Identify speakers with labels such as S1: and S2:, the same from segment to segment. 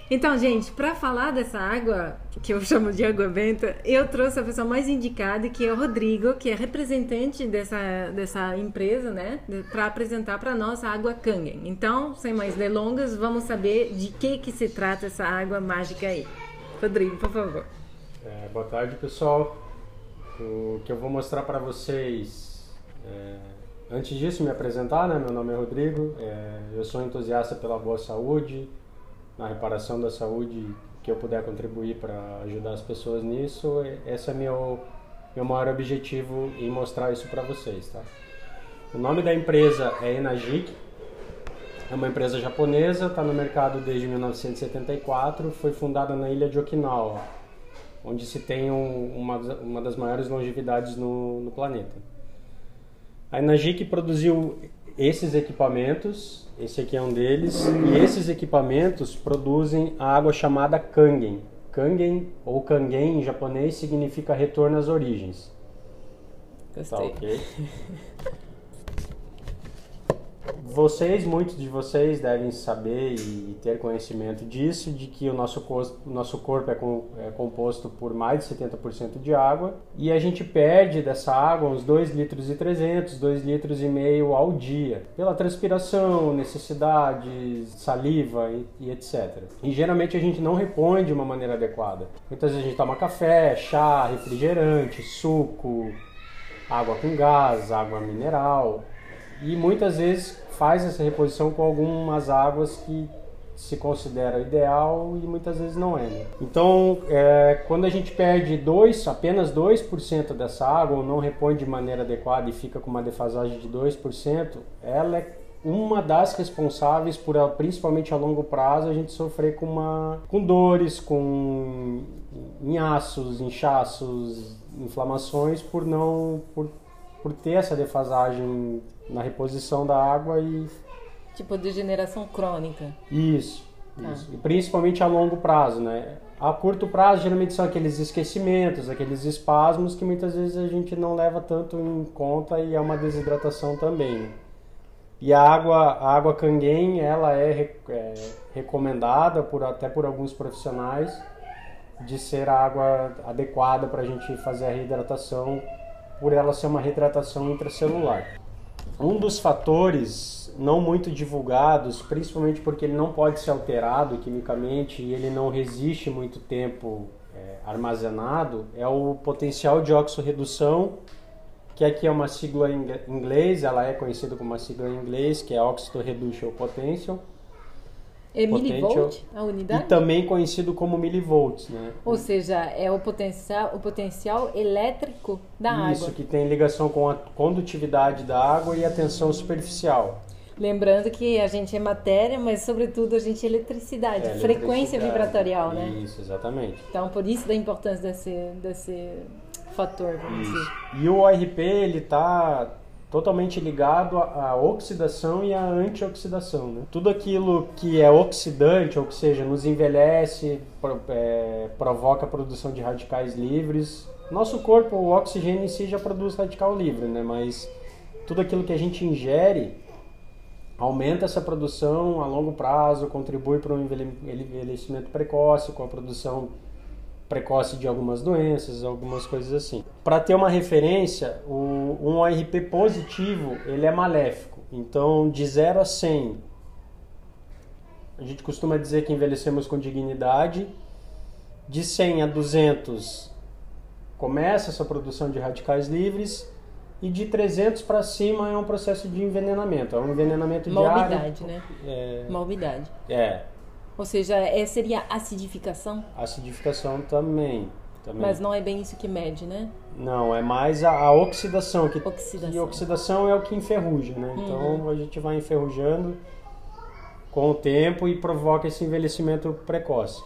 S1: Então, gente, para falar dessa água, que eu chamo de água benta, eu trouxe a pessoa mais indicada, que é o Rodrigo, que é representante dessa empresa, né? Para apresentar para nós a água Kangen. Então, sem mais delongas, vamos saber de que se trata essa água mágica aí. Rodrigo, por favor.
S2: Boa tarde, pessoal. O que eu vou mostrar para vocês... Antes disso, me apresentar, né? Meu nome é Rodrigo, eu sou entusiasta pela boa saúde, na reparação da saúde, que eu puder contribuir para ajudar as pessoas nisso. Esse é meu maior objetivo em mostrar isso para vocês, tá? O nome da empresa é Enagic, é uma empresa japonesa, está no mercado desde 1974, foi fundada na ilha de Okinawa, onde se tem uma das maiores longevidades no planeta. A Enagic produziu esses equipamentos, esse aqui é um deles, e esses equipamentos produzem a água chamada Kangen. Kangen ou Kangen em japonês significa retorno às origens.
S1: Gostei.
S2: Tá, ok? Muitos de vocês devem saber e ter conhecimento disso, de que o nosso corpo é composto por mais de 70% de água, e a gente perde dessa água uns 2,3 litros, 2,5 litros ao dia, pela transpiração, necessidade, saliva e etc. E geralmente a gente não repõe de uma maneira adequada. Muitas vezes a gente toma café, chá, refrigerante, suco, água com gás, água mineral, e muitas vezes faz essa reposição com algumas águas que se considera ideal e muitas vezes não é, né? Então, quando a gente perde apenas 2% dessa água, ou não repõe de maneira adequada e fica com uma defasagem de 2%, ela é uma das responsáveis por, principalmente a longo prazo, a gente sofrer com dores, com inchaços, inflamações por ter essa defasagem na reposição da água e...
S1: Tipo degeneração crônica.
S2: Isso. E principalmente a longo prazo, né? A curto prazo, geralmente são aqueles esquecimentos, aqueles espasmos que muitas vezes a gente não leva tanto em conta e é uma desidratação também, né? E a água Kangen, ela é recomendada até por alguns profissionais de ser a água adequada para a gente fazer a reidratação, por ela ser uma reidratação intracelular. Um dos fatores não muito divulgados, principalmente porque ele não pode ser alterado quimicamente e ele não resiste muito tempo armazenado, é o potencial de oxorredução, que aqui é uma sigla em inglês, ela é conhecida como uma sigla em inglês, que é Oxygen Reduction Potential.
S1: É milivolt a unidade?
S2: E também conhecido como milivolts, né?
S1: Ou seja, é o potencial elétrico da água.
S2: Isso, que tem ligação com a condutividade da água e a tensão superficial.
S1: Lembrando que a gente é matéria, mas sobretudo a gente é eletricidade, frequência vibratorial, né?
S2: Isso, exatamente.
S1: Então, por isso da importância desse fator, vamos dizer.
S2: E o ORP, ele está totalmente ligado à oxidação e à antioxidação, né? Tudo aquilo que é oxidante, ou seja, nos envelhece, provoca a produção de radicais livres. Nosso corpo, o oxigênio em si já produz radical livre, né? Mas tudo aquilo que a gente ingere aumenta essa produção a longo prazo, contribui para um envelhecimento precoce, com a produção precoce de algumas doenças, algumas coisas assim. Para ter uma referência, um ORP positivo, ele é maléfico. Então, de 0 a 100, a gente costuma dizer que envelhecemos com dignidade. De 100 a 200, começa essa produção de radicais livres. E de 300 para cima é um processo de envenenamento. É um envenenamento diário.
S1: Morbidade, né? Morbidade. Ou seja, seria acidificação?
S2: Acidificação também.
S1: Mas não é bem isso que mede, né?
S2: Não, é mais a oxidação.
S1: E
S2: oxidação é o que enferruja, né? Então a gente vai enferrujando com o tempo e provoca esse envelhecimento precoce.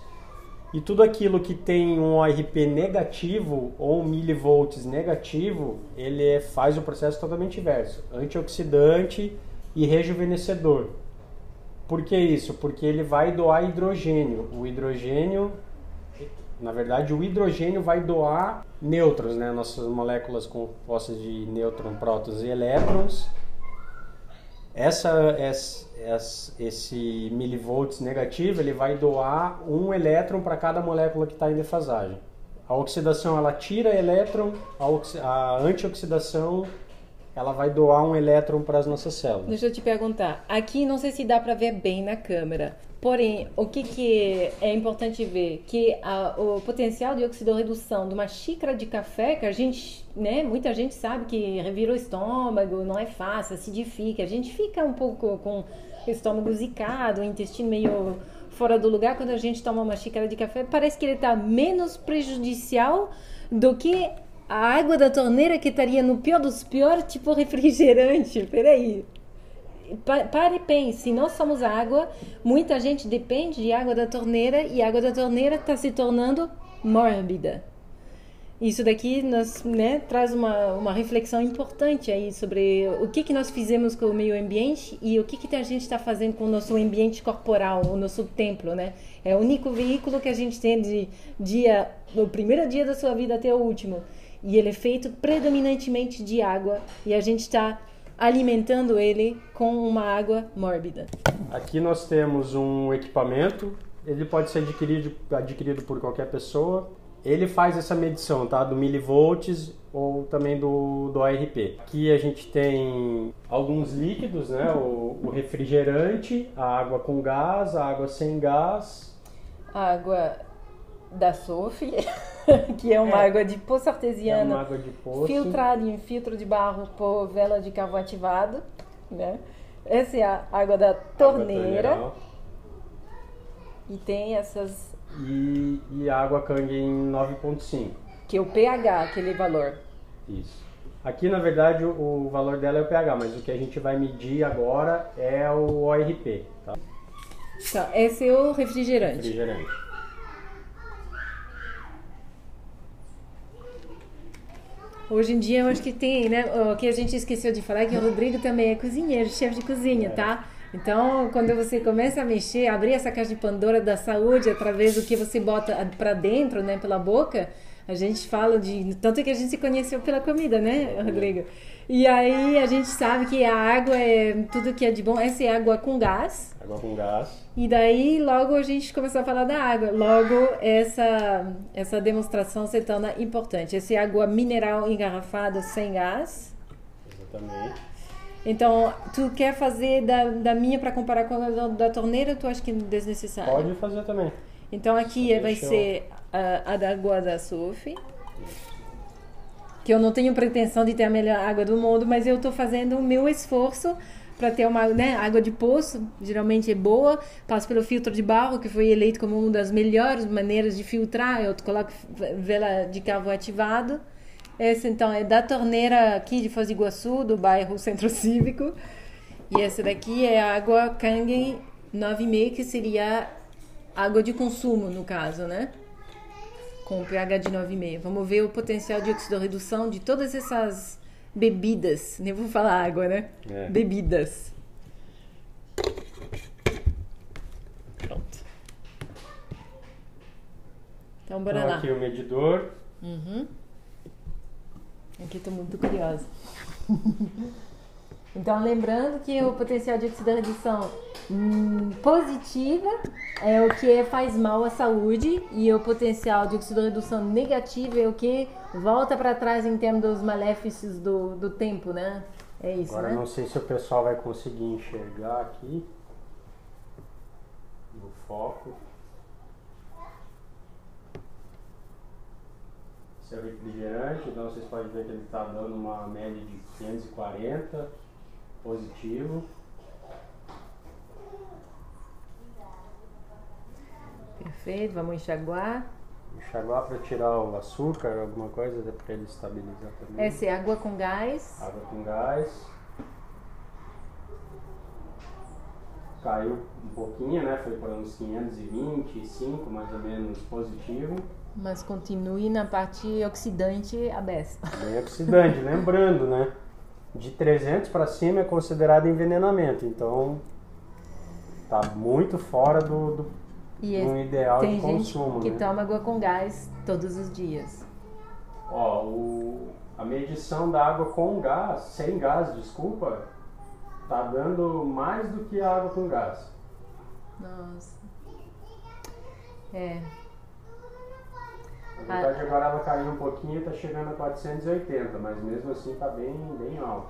S2: E tudo aquilo que tem um ORP negativo ou um milivolts negativo, ele faz o processo totalmente inverso. Antioxidante e rejuvenescedor. Por que isso? Porque ele vai doar hidrogênio. O hidrogênio vai doar nêutrons, né? Nossas moléculas compostas de nêutron, prótons e elétrons. Esse milivolts negativo, ele vai doar um elétron para cada molécula que está em defasagem. A oxidação, ela tira elétron, a antioxidação, ela vai doar um elétron para as nossas células.
S1: Deixa eu te perguntar. Aqui não sei se dá para ver bem na câmera. Porém, o que é importante ver? Que o potencial de oxidorredução de uma xícara de café, que a gente, né, muita gente sabe que revira o estômago, não é fácil, acidifica. A gente fica um pouco com o estômago zicado, o intestino meio fora do lugar quando a gente toma uma xícara de café. Parece que ele está menos prejudicial do que a água da torneira, que estaria no pior dos piores, tipo refrigerante. Peraí. Pare e pense, nós somos água, muita gente depende de água da torneira e a água da torneira está se tornando mórbida. Isso daqui nos, né, traz uma reflexão importante aí sobre o que nós fizemos com o meio ambiente e o que a gente está fazendo com o nosso ambiente corporal, o nosso templo, né? É o único veículo que a gente tem do primeiro dia da sua vida até o último. E ele é feito predominantemente de água e a gente está alimentando ele com uma água mórbida.
S2: Aqui nós temos um equipamento, ele pode ser adquirido por qualquer pessoa. Ele faz essa medição, tá? Do milivolts ou também do ARP. Aqui a gente tem alguns líquidos, né? O refrigerante, a água com gás, a água sem gás.
S1: A água da Sophie, que é uma água de poço artesiano,
S2: água de poço,
S1: filtrada em filtro de barro por vela de carvão ativado, né? Essa é a água da torneira. E tem essas...
S2: E água Kangen 9.5.
S1: Que é o pH, aquele valor.
S2: Isso. Aqui, na verdade, o valor dela é o pH, mas o que a gente vai medir agora é o ORP, tá?
S1: Então, esse é o refrigerante. Hoje em dia, eu acho que tem, né? O que a gente esqueceu de falar é que o Rodrigo também é cozinheiro, chefe de cozinha, tá? Então, quando você começa a mexer, abrir essa caixa de Pandora da saúde através do que você bota pra dentro, né? Pela boca, a gente fala de... Tanto que a gente se conheceu pela comida, né, Rodrigo? E aí a gente sabe que a água é tudo que é de bom. Essa é água com gás.
S2: Água com gás.
S1: E daí logo a gente começou a falar da água. Logo essa demonstração se torna importante. Essa é água mineral engarrafada sem gás.
S2: Exatamente.
S1: Então, tu quer fazer da minha para comparar com a da torneira ou tu acha que é desnecessário?
S2: Pode fazer também.
S1: Então aqui vai ser a da água da Sophie. Que eu não tenho pretensão de ter a melhor água do mundo, mas eu estou fazendo o meu esforço para ter uma, né, água de poço, geralmente é boa, passo pelo filtro de barro, que foi eleito como uma das melhores maneiras de filtrar, eu coloco vela de carvão ativado. Essa então é da torneira aqui de Foz do Iguaçu, do bairro Centro Cívico, e essa daqui é a água Kangen 9,5, que seria água de consumo no caso, né? Com pH de 9,5. Vamos ver o potencial de oxidorredução de todas essas bebidas. Nem vou falar água, né? Bebidas. Pronto. Então, bora lá.
S2: Aqui o medidor.
S1: Aqui estou muito curiosa. Então, lembrando que o potencial de oxidorredução positiva é o que faz mal à saúde e o potencial de oxidorredução negativa é o que volta para trás em termos dos malefícios do tempo, né? É isso,
S2: agora,
S1: né?
S2: Não sei se o pessoal vai conseguir enxergar aqui no foco. Esse é o refrigerante, então vocês podem ver que ele está dando uma média de 540 positivo.
S1: Perfeito, vamos enxaguar.
S2: Enxaguar para tirar o açúcar, alguma coisa, para ele estabilizar também.
S1: Essa é água com gás.
S2: Água com gás. Caiu um pouquinho, né? Foi para uns 525, mais ou menos, positivo.
S1: Mas continue na parte oxidante a beça.
S2: Bem oxidante, lembrando, né? De 300 para cima é considerado envenenamento, então tá muito fora do ideal de consumo.
S1: Tem gente que
S2: né?
S1: toma água com gás todos os dias.
S2: Ó, a medição da água com gás, sem gás, desculpa, Tá dando mais do que a água com gás.
S1: Nossa. É.
S2: Na verdade agora ela caiu um pouquinho, tá chegando a 480, mas mesmo assim tá bem, bem alto.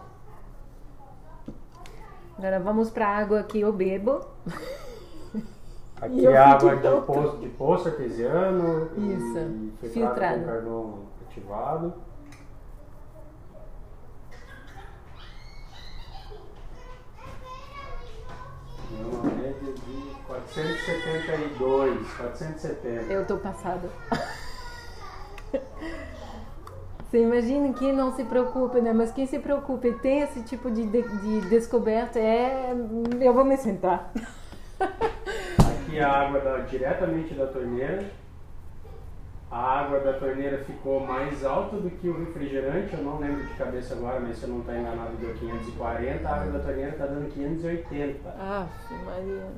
S1: Agora vamos para a água que eu bebo.
S2: Aqui é água de poço artesiano.
S1: Isso,
S2: e
S1: filtrado.
S2: Com carvão ativado. Uma média de 472, 470.
S1: Eu tô passada. Você imagina quem não se preocupa, né? Mas quem se preocupa e tem esse tipo de descoberta eu vou me sentar.
S2: Aqui a água diretamente da torneira. A água da torneira ficou mais alta do que o refrigerante, eu não lembro de cabeça agora, mas se eu não estou enganado deu 540, a água da torneira está dando 580.
S1: Maria.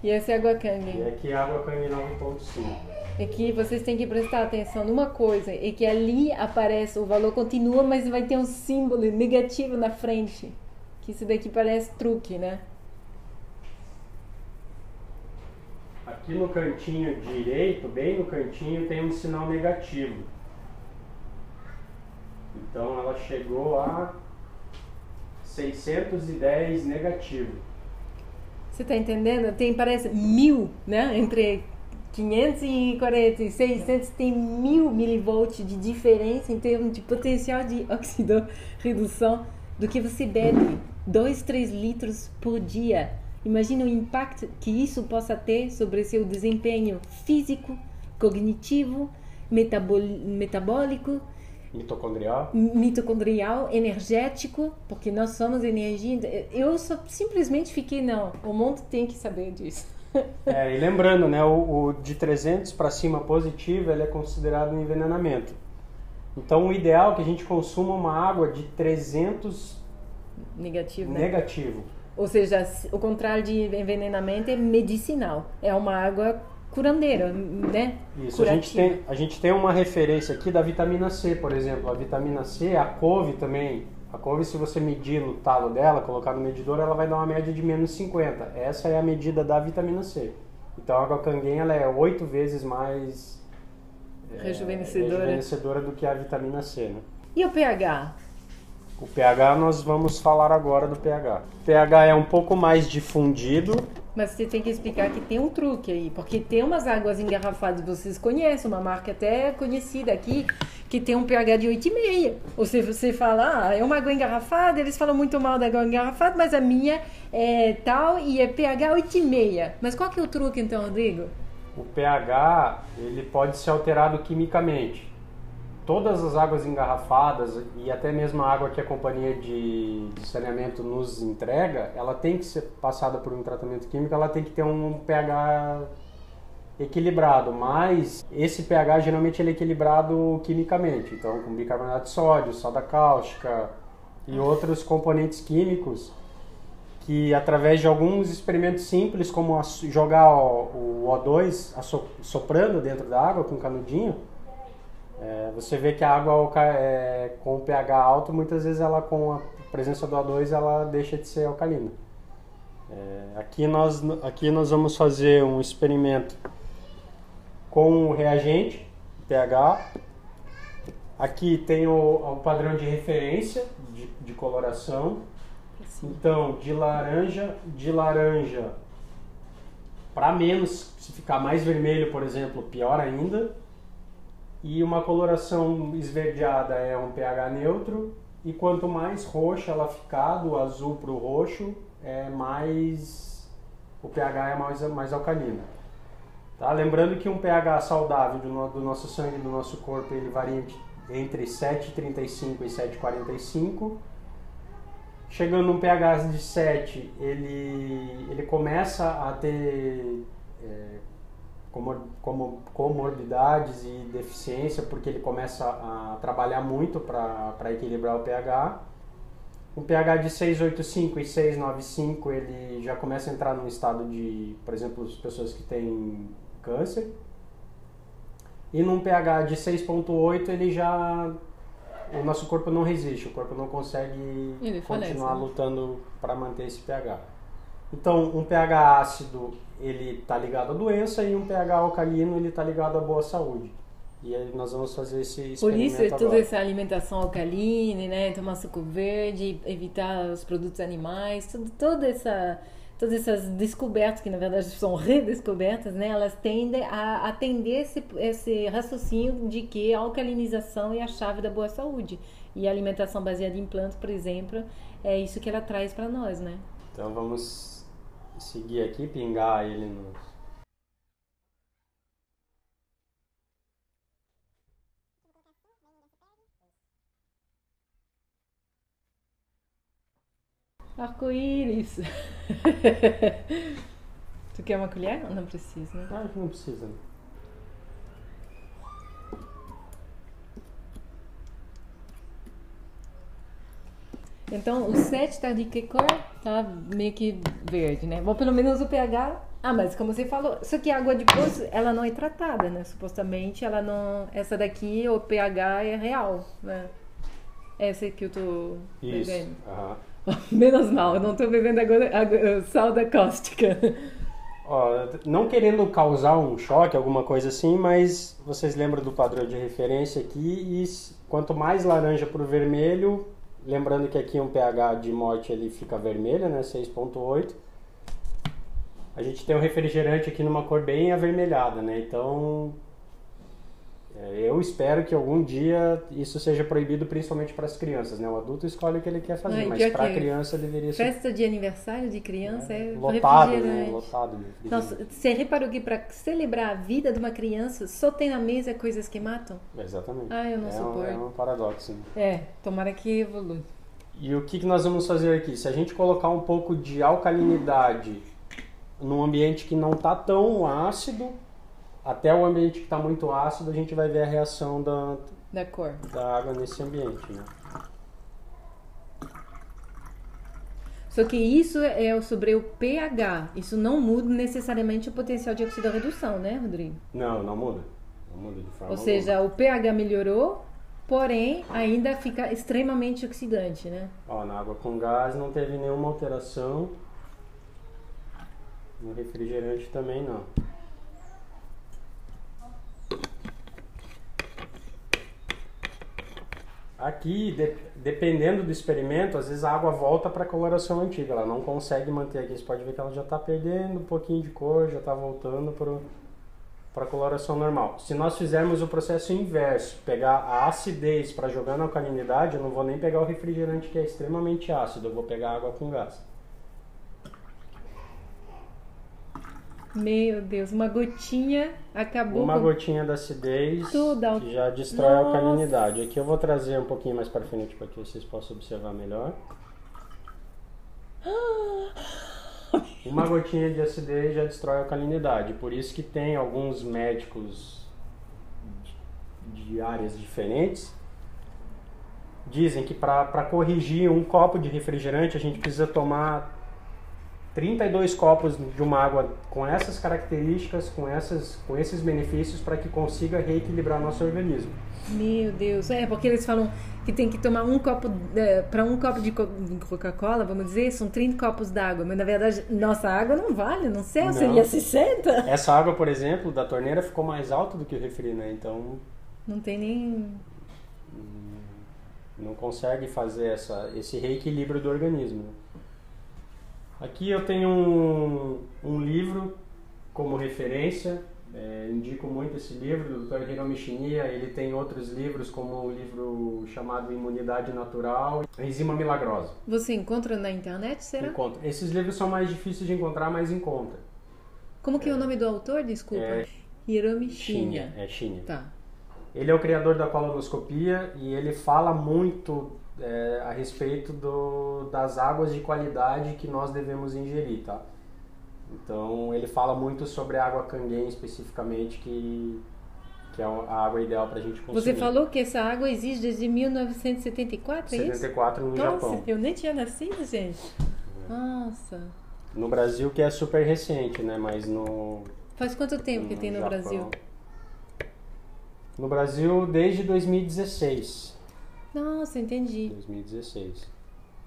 S1: E esse é água Kangen?
S2: E aqui a água Kangen 9.5.
S1: É que vocês têm que prestar atenção numa coisa, é que ali aparece, o valor continua, mas vai ter um símbolo negativo na frente. Que isso daqui parece truque, né?
S2: Aqui no cantinho direito, bem no cantinho, tem um sinal negativo. Então ela chegou a 610 negativo.
S1: Você tá entendendo? Parece 1000, né? Entre 540 e 600 tem 1000 milivolts de diferença em termos de potencial de oxidorredução do que você bebe 2, 3 litros por dia. Imagina o impacto que isso possa ter sobre seu desempenho físico, cognitivo, metabólico, mitocondrial, energético, porque nós somos energia. Eu só simplesmente fiquei, não, o mundo tem que saber disso.
S2: E lembrando, né, o de 300 para cima positivo, ele é considerado um envenenamento. Então o ideal é que a gente consuma uma água de 300
S1: negativo, né?
S2: Negativo.
S1: Ou seja, o contrário de envenenamento é medicinal. É uma água curandeira, né?
S2: Isso, a gente tem uma referência aqui da vitamina C, por exemplo. A vitamina C, a couve também. A couve, se você medir no talo dela, colocar no medidor, ela vai dar uma média de menos 50. Essa é a medida da vitamina C. Então a água Kangen, ela é 8 vezes mais rejuvenescedora do que a vitamina C, né?
S1: E o pH?
S2: O pH, nós vamos falar agora do pH. O pH é um pouco mais difundido.
S1: Mas você tem que explicar que tem um truque aí, porque tem umas águas engarrafadas, vocês conhecem, uma marca até conhecida aqui, que tem um pH de 8,5. Ou se você fala, é uma água engarrafada, eles falam muito mal da água engarrafada, mas a minha é tal e é pH 8,5. Mas qual que é o truque então, Rodrigo?
S2: O pH, ele pode ser alterado quimicamente. Todas as águas engarrafadas e até mesmo a água que a companhia de saneamento nos entrega, ela tem que ser passada por um tratamento químico, ela tem que ter um pH equilibrado, mas esse pH geralmente ele é equilibrado quimicamente, então com bicarbonato de sódio, soda cáustica e outros componentes químicos que através de alguns experimentos simples, como jogar o O2 soprando dentro da água com um canudinho, você vê que a água com pH alto, muitas vezes ela com a presença do O2 ela deixa de ser alcalina. Aqui nós vamos fazer um experimento com o reagente pH. Aqui tem o padrão de referência de coloração. Então de laranja para menos, se ficar mais vermelho, por exemplo, pior ainda. E uma coloração esverdeada é um pH neutro, e quanto mais roxa ela ficar, do azul para o roxo, o pH é mais alcalino. Tá? Lembrando que um pH saudável do nosso sangue, do nosso corpo, ele varia entre 7,35 e 7,45. Chegando num pH de 7, ele começa a ter comorbidades e deficiência, porque ele começa a trabalhar muito para equilibrar o pH. Um pH de 6,85 e 6,95 ele já começa a entrar num estado de, por exemplo, as pessoas que têm câncer. E num pH de 6,8 ele já o nosso corpo não resiste, o corpo não consegue
S1: Ele falece,
S2: continuar
S1: né?
S2: lutando para manter esse pH. Então, um pH ácido, ele está ligado à doença, e um pH alcalino, ele está ligado à boa saúde. E aí nós vamos fazer esse experimento
S1: Por isso é toda
S2: agora.
S1: essa alimentação alcaline, né? Tomar suco verde, evitar os produtos animais, todas essas descobertas, que na verdade são redescobertas, né? Elas tendem a atender esse raciocínio de que a alcalinização é a chave da boa saúde. E a alimentação baseada em plantas, por exemplo, é isso que ela traz para nós, né?
S2: Então vamos seguir aqui, pingar ele no...
S1: Arco-íris! Tu quer uma colher? Não precisa, né?
S2: Ah, não precisa.
S1: Então, o 7 tá de que cor? Tá meio que verde, né? Bom, pelo menos o pH... Ah, mas como você falou, isso aqui é água de poço, ela não é tratada, né? Supostamente, ela não... Essa daqui, o pH é real, né? Essa que eu tô
S2: Isso.
S1: bebendo.
S2: Aham.
S1: Menos mal, eu não tô bebendo agora sal da cáustica.
S2: Ó, não querendo causar um choque, alguma coisa assim, mas vocês lembram do padrão de referência aqui, e quanto mais laranja para o vermelho, lembrando que aqui um pH de morte ele fica vermelho, né, 6,8. A gente tem um refrigerante aqui numa cor bem avermelhada, né, então eu espero que algum dia isso seja proibido, principalmente para as crianças, né, o adulto escolhe o que ele quer fazer,
S1: Ai,
S2: mas
S1: pior
S2: para a
S1: que
S2: criança deveria ser
S1: Festa de aniversário de criança é
S2: lotado, né,
S1: refrigerante.
S2: lotado de refrigerante.
S1: Nossa, você reparou que para celebrar a vida de uma criança, só tem na mesa coisas que matam?
S2: Exatamente.
S1: Ah, eu não suporto.
S2: É um paradoxo, né?
S1: É, tomara que evolua.
S2: E o que nós vamos fazer aqui? Se a gente colocar um pouco de alcalinidade num ambiente que não está tão ácido, até o ambiente que está muito ácido, a gente vai ver a reação
S1: Da cor.
S2: da água nesse ambiente, né?
S1: Só que isso é sobre o pH. Isso não muda necessariamente o potencial de oxidorredução, né, Rodrigo?
S2: Não, não muda. Não muda de forma
S1: Ou seja, o pH melhorou, porém ainda fica extremamente oxidante, né?
S2: alguma. Ó, na água com gás não teve nenhuma alteração. No refrigerante também não. Aqui, dependendo do experimento, às vezes a água volta para a coloração antiga, ela não consegue manter aqui. Você pode ver que ela já está perdendo um pouquinho de cor, já está voltando para a coloração normal. Se nós fizermos o processo inverso, pegar a acidez para jogar na alcalinidade, eu não vou nem pegar o refrigerante que é extremamente ácido, eu vou pegar água com gás.
S1: Meu Deus, uma gotinha acabou
S2: Uma
S1: com
S2: gotinha da acidez
S1: tudo.
S2: que já destrói a
S1: Nossa.
S2: alcalinidade. Aqui eu vou trazer um pouquinho mais para frente para que vocês possam observar melhor. Uma gotinha de acidez já destrói a alcalinidade. Por isso que tem alguns médicos de áreas diferentes dizem que para corrigir um copo de refrigerante a gente precisa tomar 32 copos de uma água com essas características, com esses benefícios, para que consiga reequilibrar nosso organismo.
S1: Meu Deus, porque eles falam que tem que tomar um copo, para um copo de Coca-Cola, vamos dizer, são 30 copos d'água, mas na verdade nossa água não vale, não sei, seria 60?
S2: Essa água, por exemplo, da torneira ficou mais alta do que o refri, né? Então
S1: não tem nem...
S2: não consegue fazer esse reequilíbrio do organismo. Aqui eu tenho um livro como referência, indico muito esse livro, do Dr. Hiromi Shinya. Ele tem outros livros, como um livro chamado Imunidade Natural, Enzima Milagrosa.
S1: Você encontra na internet, será?
S2: Encontra. Esses livros são mais difíceis de encontrar, mas encontra.
S1: Como que é o nome do autor? Desculpa. Hiromi Shinya.
S2: É Shinya.
S1: Tá.
S2: Ele é o criador da colonoscopia e ele fala muito a respeito das águas de qualidade que nós devemos ingerir, tá? Então ele fala muito sobre a água Kangen especificamente, que é a água ideal para a gente consumir.
S1: Você falou que essa água existe desde 1974, é isso?
S2: 74 no Japão.
S1: Nossa, eu nem tinha nascido, gente. Nossa.
S2: No Brasil, que é super recente, né? Mas
S1: Faz quanto tempo que tem no
S2: Japão.
S1: Brasil?
S2: No Brasil, desde 2016.
S1: Nossa, entendi.
S2: 2016.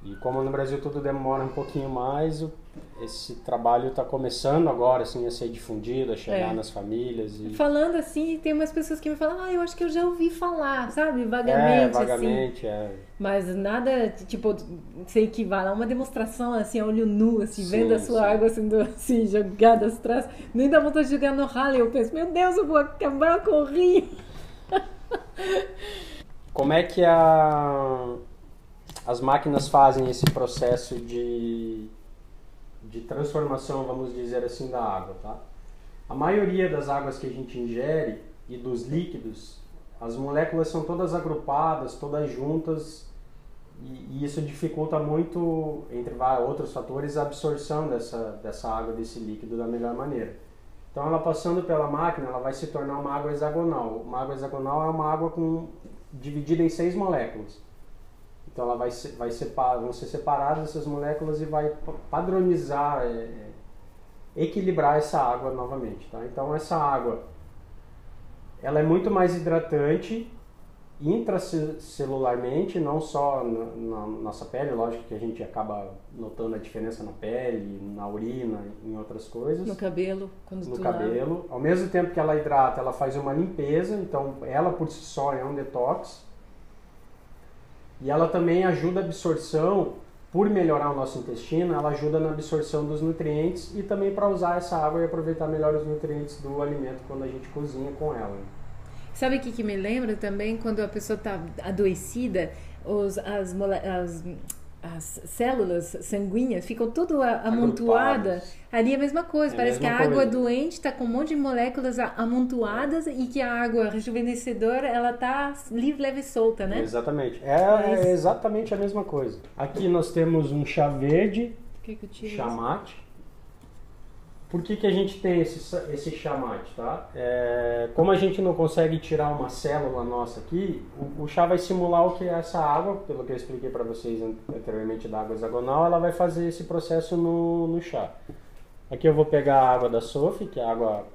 S2: E como no Brasil tudo demora um pouquinho mais, esse trabalho está começando agora assim, a ser difundido, a chegar nas famílias. E...
S1: Falando assim, tem umas pessoas que me falam, eu acho que eu já ouvi falar, sabe? Vagamente,
S2: vagamente,
S1: assim. Mas nada, tipo, se equivale a uma demonstração, assim, a olho nu, assim, vendo a sua água sendo, assim, jogada atrás. Nem dá vontade de jogar no ralo. Eu penso, meu Deus, eu vou acabar com o rio.
S2: Como é que as máquinas fazem esse processo de transformação, vamos dizer assim, da água, tá? A maioria das águas que a gente ingere e dos líquidos, as moléculas são todas agrupadas, todas juntas, e isso dificulta muito, entre outros fatores, a absorção dessa água, desse líquido da melhor maneira. Então ela passando pela máquina, ela vai se tornar uma água hexagonal. Uma água hexagonal é uma água dividida em 6 moléculas. Então ela vão ser separadas essas moléculas e vai padronizar, equilibrar essa água novamente. Tá? Então essa água ela é muito mais hidratante intracelularmente, não só na nossa pele, lógico que a gente acaba notando a diferença na pele, na urina, em outras coisas.
S1: No cabelo,
S2: cabelo. Ao mesmo tempo que ela hidrata, ela faz uma limpeza, então ela por si só é um detox. E ela também ajuda a absorção, por melhorar o nosso intestino, ela ajuda na absorção dos nutrientes e também para usar essa água e aproveitar melhor os nutrientes do alimento quando a gente cozinha com ela.
S1: Sabe o que me lembra também? Quando a pessoa está adoecida, as células sanguíneas ficam tudo amontoadas. Ali é a mesma coisa, parece que a água doente está com um monte de moléculas amontoadas e que a água rejuvenescedora ela está livre, leve e solta, né?
S2: Exatamente, é exatamente a mesma coisa. Aqui nós temos um chá verde, chá mate. Por que a gente tem esse chá mate, tá? Como a gente não consegue tirar uma célula nossa aqui, o chá vai simular o que é essa água, pelo que eu expliquei para vocês anteriormente da água hexagonal, ela vai fazer esse processo no chá. Aqui eu vou pegar a água da Sophie, que é a água...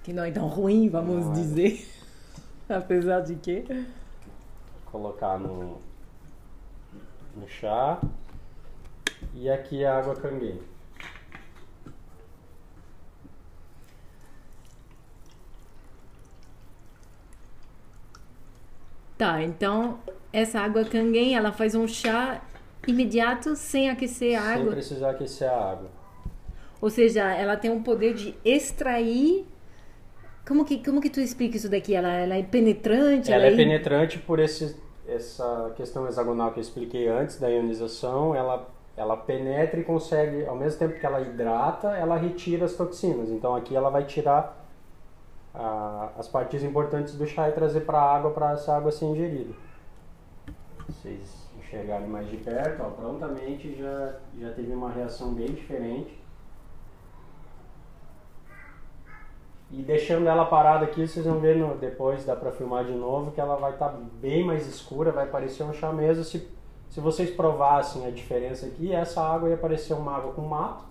S1: Que não é tão ruim, vamos dizer, apesar de que...
S2: Colocar no chá. E aqui a água Kangen.
S1: Tá, então essa água Kangen, ela faz um chá imediato sem aquecer a água?
S2: Sem precisar aquecer a água.
S1: Ou seja, ela tem um poder de extrair... Como que tu explica isso daqui? Ela é penetrante?
S2: Ela é penetrante por essa questão hexagonal que eu expliquei antes da ionização. Ela penetra e consegue, ao mesmo tempo que ela hidrata, ela retira as toxinas. Então aqui ela vai tirar as partes importantes do chá e trazer para a água, para essa água ser ingerida. Vocês enxergarem mais de perto, prontamente já teve uma reação bem diferente. E deixando ela parada aqui, vocês vão ver depois, dá para filmar de novo, que ela vai estar bem mais escura, vai parecer um chá mesmo. Se vocês provassem a diferença aqui, essa água ia parecer uma água com mato.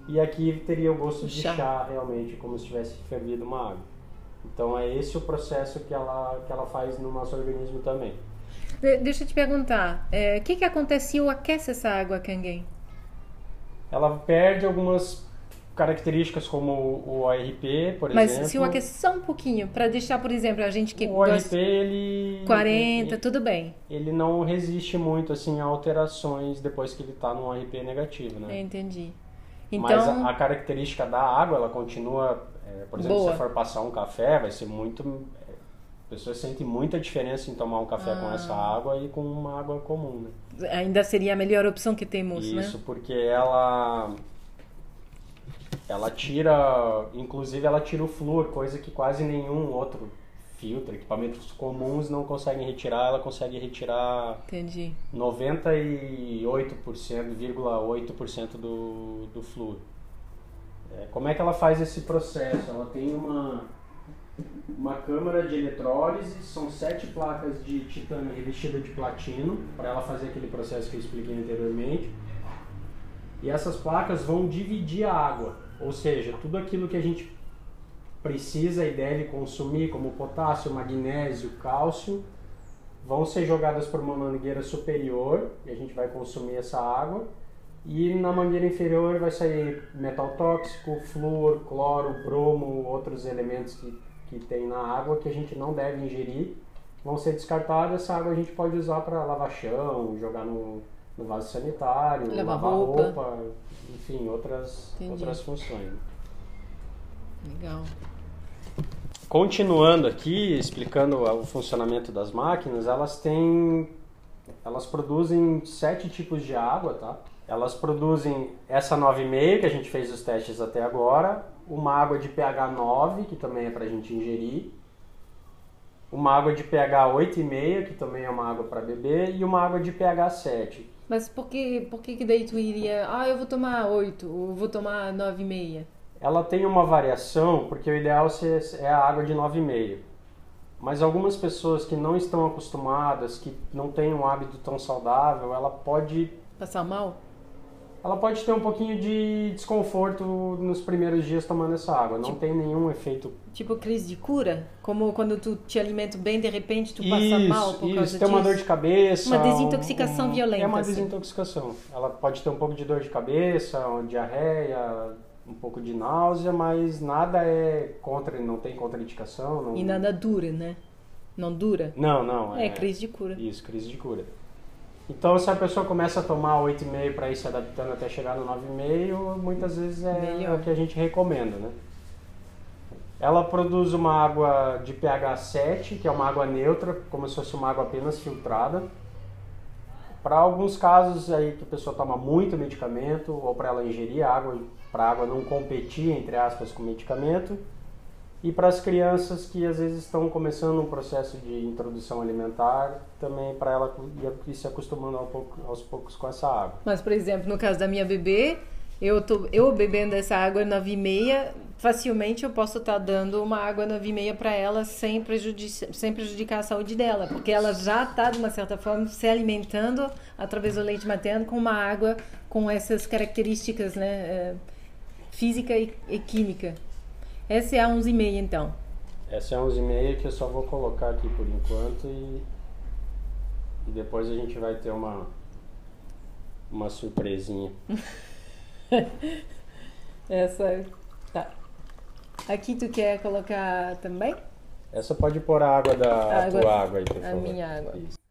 S2: E aqui teria o gosto de chá realmente, como se tivesse fervido uma água. Então é esse o processo que ela faz no nosso organismo também.
S1: Deixa eu te perguntar, o que acontece se eu aqueço essa água Kangen?
S2: Ela perde algumas características como o ORP, por exemplo.
S1: Mas se eu aqueço só um pouquinho, para deixar, por exemplo, a gente que
S2: o ORP, ele...
S1: 40, tudo bem.
S2: Ele não resiste muito assim, a alterações depois que ele está no ORP negativo, né?
S1: Entendi. Então,
S2: mas a característica da água, ela continua, por exemplo, se você for passar um café, vai ser muito... A pessoa sente muita diferença em tomar um café com essa água e com uma água comum, né?
S1: Ainda seria a melhor opção que temos,
S2: isso,
S1: né?
S2: Isso, porque ela tira, inclusive ela tira o flúor, coisa que quase nenhum outro filtro, equipamentos comuns não conseguem retirar, ela consegue retirar 98,8% do flúor. Como é que ela faz esse processo? Ela tem uma câmara de eletrólise, são 7 placas de titânio revestidas de platino, para ela fazer aquele processo que eu expliquei anteriormente. E essas placas vão dividir a água, ou seja, tudo aquilo que a gente precisa e deve consumir, como potássio, magnésio, cálcio, vão ser jogadas por uma mangueira superior, e a gente vai consumir essa água. E na mangueira inferior vai sair metal tóxico, flúor, cloro, bromo, outros elementos que tem na água que a gente não deve ingerir. Vão ser descartados, essa água a gente pode usar para lavar chão, jogar no vaso sanitário, lavar roupa, enfim, outras funções.
S1: Legal.
S2: Continuando aqui, explicando o funcionamento das máquinas, elas produzem 7 tipos de água, tá? Elas produzem essa 9,5, que a gente fez os testes até agora, uma água de pH 9, que também é para a gente ingerir, uma água de pH 8,5, que também é uma água para beber, e uma água de pH 7.
S1: Mas por que daí tu iria, eu vou tomar 8, ou vou tomar 9,5?
S2: Ela tem uma variação, porque o ideal é a água de 9,5. Mas algumas pessoas que não estão acostumadas, que não têm um hábito tão saudável, ela pode...
S1: Passar mal?
S2: Ela pode ter um pouquinho de desconforto nos primeiros dias tomando essa água. Não tem nenhum efeito...
S1: Tipo crise de cura? Como quando tu te alimenta bem, de repente tu passa mal por causa disso?
S2: Tem uma dor de cabeça...
S1: Uma desintoxicação violenta.
S2: É uma
S1: assim.
S2: desintoxicação. Ela pode ter um pouco de dor de cabeça, uma diarreia, um pouco de náusea, mas nada não tem contraindicação. Não...
S1: E nada dura, né? Não dura?
S2: Não.
S1: É crise de cura.
S2: Isso, crise de cura. Então, se a pessoa começa a tomar 8,5 para ir se adaptando até chegar no 9,5, muitas vezes é o que a gente recomenda, né? Ela produz uma água de pH 7, que é uma água neutra, como se fosse uma água apenas filtrada. Para alguns casos aí que a pessoa toma muito medicamento, ou para ela ingerir água, para a água não competir, entre aspas, com o medicamento. E para as crianças que às vezes estão começando um processo de introdução alimentar, também para ela ir se acostumando aos poucos com essa água.
S1: Mas, por exemplo, no caso da minha bebê, eu bebendo essa água 9,5, facilmente eu posso estar dando uma água 9,5 para ela sem prejudicar a saúde dela, porque ela já está, de uma certa forma, se alimentando através do leite materno com uma água com essas características, né, física e química. Essa é a 11,5, então.
S2: Essa é a 11,5 que eu só vou colocar aqui por enquanto e depois a gente vai ter uma surpresinha.
S1: Essa, tá. Aqui tu quer colocar também?
S2: Essa pode pôr a água da tua água aí, por favor.
S1: A minha água.
S2: Isso.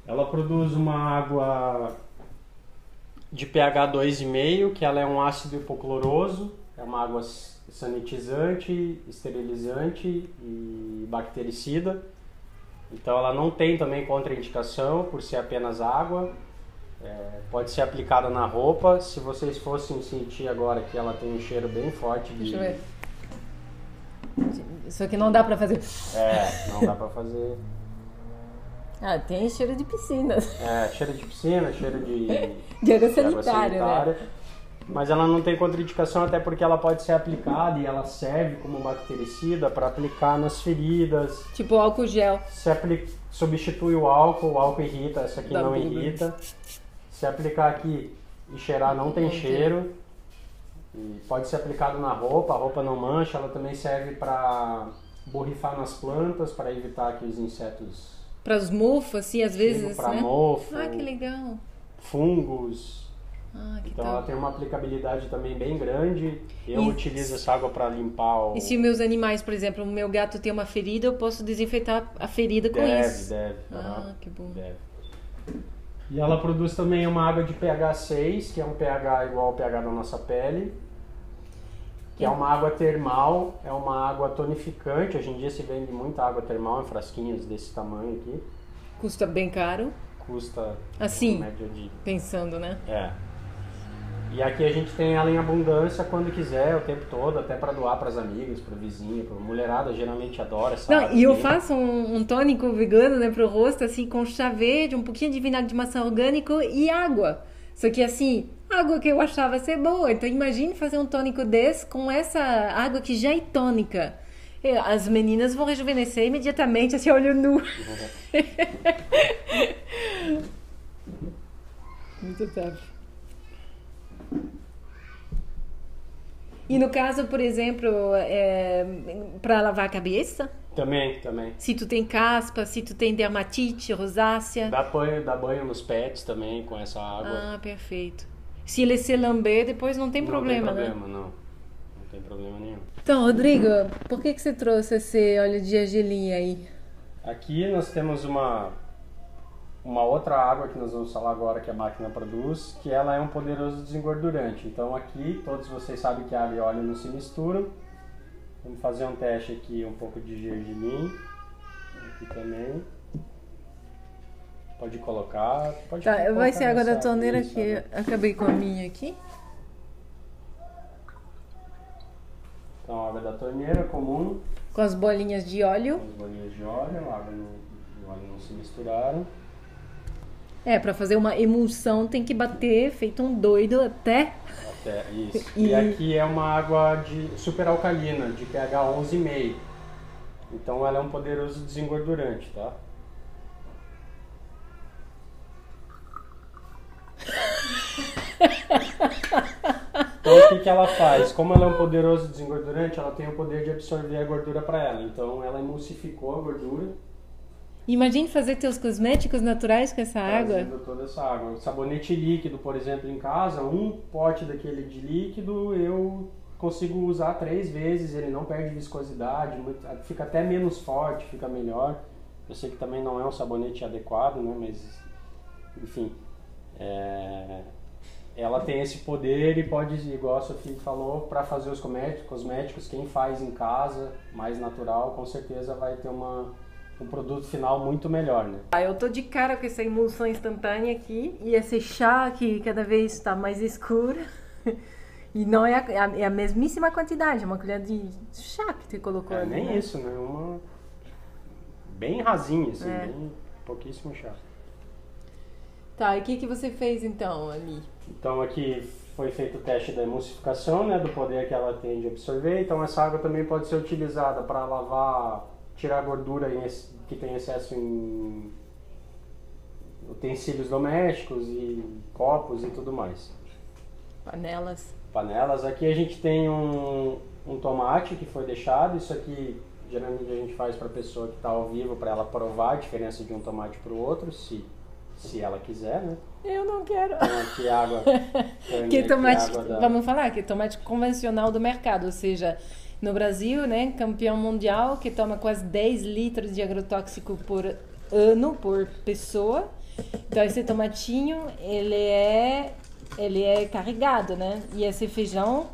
S2: Ela produz uma água de pH 2,5, que ela é um ácido hipocloroso, é uma água sanitizante, esterilizante e bactericida. Então ela não tem também contraindicação por ser apenas água. Pode ser aplicada na roupa. Se vocês fossem sentir agora que ela tem um cheiro bem forte de...
S1: Deixa eu ver. Isso aqui não dá pra fazer.
S2: Não dá pra fazer...
S1: tem cheiro de piscina.
S2: Cheiro de piscina, cheiro
S1: de água sanitária, né?
S2: Mas ela não tem contraindicação, até porque ela pode ser aplicada e ela serve como bactericida para aplicar nas feridas.
S1: Tipo álcool gel.
S2: Substitui o álcool irrita, essa aqui não irrita. Se aplicar aqui e cheirar, não tem cheiro. E pode ser aplicado na roupa, a roupa não mancha. Ela também serve para borrifar nas plantas, para evitar que os insetos...
S1: Para os mofos, assim, às vezes,
S2: para
S1: né?
S2: mofo,
S1: que legal.
S2: Fungos.
S1: Que
S2: então
S1: tal.
S2: ela tem uma aplicabilidade também bem grande. Eu utilizo essa água para limpar
S1: E se meus animais, por exemplo, o meu gato tem uma ferida, eu posso desinfetar a ferida com isso?
S2: Deve.
S1: Que bom.
S2: Deve. E ela produz também uma água de pH 6, que é um pH igual ao pH da nossa pele. Que é uma água termal, é uma água tonificante. Hoje em dia se vende muita água termal em frasquinhos desse tamanho aqui.
S1: Custa bem caro.
S2: Custa
S1: assim,
S2: média de...
S1: pensando, né?
S2: E aqui a gente tem ela em abundância quando quiser, o tempo todo, até para doar para as amigas, para o vizinho, para a mulherada, geralmente adora essa água.
S1: E eu faço um tônico vegano, né, pro rosto, assim, com chá verde, um pouquinho de vinagre de maçã orgânico e água. Só que assim, água que eu achava ser boa. Então imagine fazer um tônico desse com essa água que já é tônica. As meninas vão rejuvenescer imediatamente, assim, olho nu. Muito top. E no caso, por exemplo, para lavar a cabeça?
S2: Também.
S1: Se tu tem caspa, se tu tem dermatite, rosácea.
S2: Dá banho nos pets também com essa água.
S1: Ah, perfeito. Se ele se lamber, depois não tem problema, né?
S2: Não tem problema nenhum.
S1: Então, Rodrigo, por que você trouxe esse óleo de argilinha aí?
S2: Aqui nós temos uma outra água que nós vamos falar agora que a máquina produz, que ela é um poderoso desengordurante. Então aqui, todos vocês sabem que água e óleo não se misturam. Vamos fazer um teste aqui, um pouco de gergelim. Aqui também. Pode colocar.
S1: Tá, vai ser água da torneira que eu acabei com a minha aqui.
S2: Então, água da torneira comum.
S1: Com as bolinhas de óleo.
S2: Com as bolinhas de óleo, a água e o óleo não se misturaram.
S1: Para fazer uma emulsão tem que bater feito um doido até
S2: isso. E aqui é uma água de super alcalina, de pH 11,5. Então ela é um poderoso desengordurante, tá? Então o que ela faz? Como ela é um poderoso desengordurante, ela tem o poder de absorver a gordura para ela. Então ela emulsificou a gordura.
S1: Imagine fazer teus cosméticos naturais com essa água.
S2: Trazendo toda essa água. Sabonete líquido, por exemplo, em casa, um pote daquele de líquido eu consigo usar 3 vezes, ele não perde viscosidade, fica até menos forte, fica melhor. Eu sei que também não é um sabonete adequado, né? Mas, enfim, ela tem esse poder e pode, igual a Sofia falou, para fazer os cosméticos, quem faz em casa, mais natural, com certeza vai ter um produto final muito melhor, né? Eu tô de cara com essa emulsão instantânea aqui e esse chá que cada vez está mais escuro e não é a mesmíssima quantidade, uma colher de chá que você colocou ali,
S1: nem
S2: né? Isso, né? Uma bem rasinha, assim, bem pouquíssimo chá.
S1: Tá, e o que você fez então ali? Então
S2: aqui foi feito o teste da emulsificação, né? Do poder que ela tem de absorver. Então essa água também pode ser utilizada para lavar, tirar a gordura que tem excesso em utensílios domésticos e copos e tudo mais. Panelas. Aqui a gente tem um tomate que foi deixado. Isso aqui geralmente a gente faz para a pessoa que está ao vivo, para ela provar a diferença de um tomate para o outro, se ela quiser, né?
S1: Eu não quero.
S2: Então aqui água.
S1: Que tomate, vamos falar que é tomate convencional do mercado, ou seja, no Brasil, né, campeão mundial que toma quase 10 litros de agrotóxico por ano, por pessoa. Então esse tomatinho, ele é carregado, né? E esse feijão,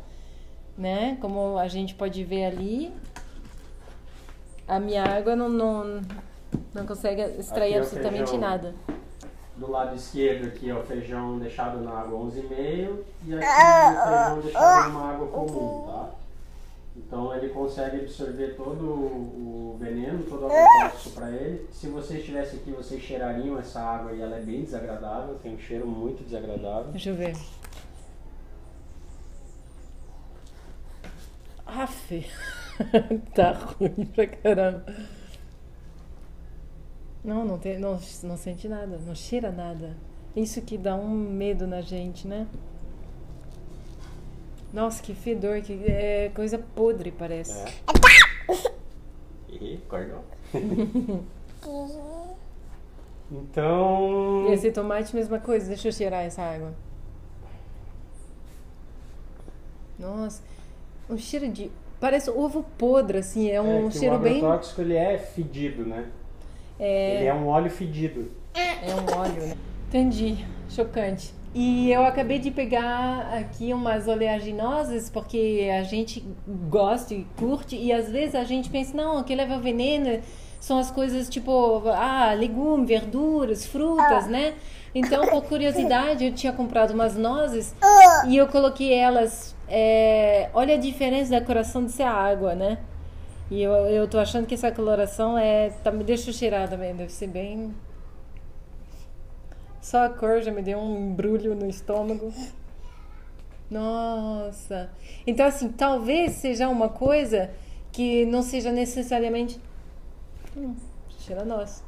S1: né, como a gente pode ver ali, a minha água não consegue extrair absolutamente nada. Do lado esquerdo aqui é o feijão deixado na água 11,5 e aqui o feijão deixado numa água comum, tá? Então ele consegue absorver todo o veneno, todo o agrotóxico para ele. Se você estivesse aqui, vocês cheirariam essa água e ela é bem desagradável, tem um cheiro muito desagradável. Deixa eu ver. Aff, tá ruim pra caramba. Não sente nada, não cheira nada. Isso que dá um medo na gente, né? Nossa, que fedor, que coisa podre parece.
S2: Ih, acordou. Então...
S1: E esse tomate, mesma coisa. Deixa eu cheirar essa água. Nossa, um cheiro de... Parece ovo podre, assim, um cheiro bem...
S2: O agrotóxico, ele é fedido, né? Ele é um óleo fedido.
S1: É um óleo, né? Entendi. Chocante. E eu acabei de pegar aqui umas oleaginosas, porque a gente gosta e curte, e às vezes a gente pensa, não, o que leva veneno são as coisas tipo, legumes, verduras, frutas, né? Então, por curiosidade, eu tinha comprado umas nozes e eu coloquei elas, olha a diferença da coloração dessa água, né? E eu tô achando que essa coloração deixa eu cheirar também, deve ser bem... Só a cor já me deu um embrulho no estômago. Nossa! Então, assim, talvez seja uma coisa que não seja necessariamente... cheira nossa.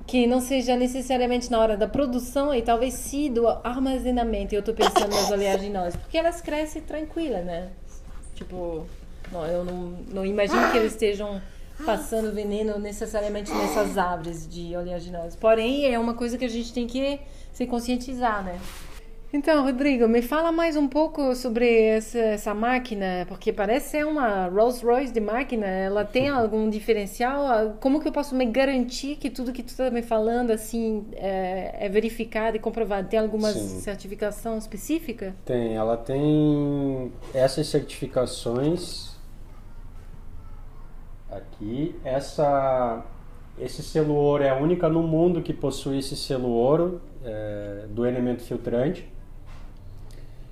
S1: Que não seja necessariamente na hora da produção e talvez sim do armazenamento. Eu tô pensando nas oleaginosas, porque elas crescem tranquilas, né? Tipo, não, eu não imagino que eles estejam passando veneno necessariamente nessas árvores de oleaginosas. Porém, é uma coisa que a gente tem que se conscientizar, né? Então, Rodrigo, me fala mais um pouco sobre essa máquina, porque parece ser uma Rolls Royce de máquina. Ela tem algum diferencial? Como que eu posso me garantir que tudo que tu está me falando assim é verificado e comprovado? Tem alguma certificação específica?
S2: Tem, ela tem essas certificações aqui. Esse selo ouro é a única no mundo que possui esse selo ouro do elemento filtrante.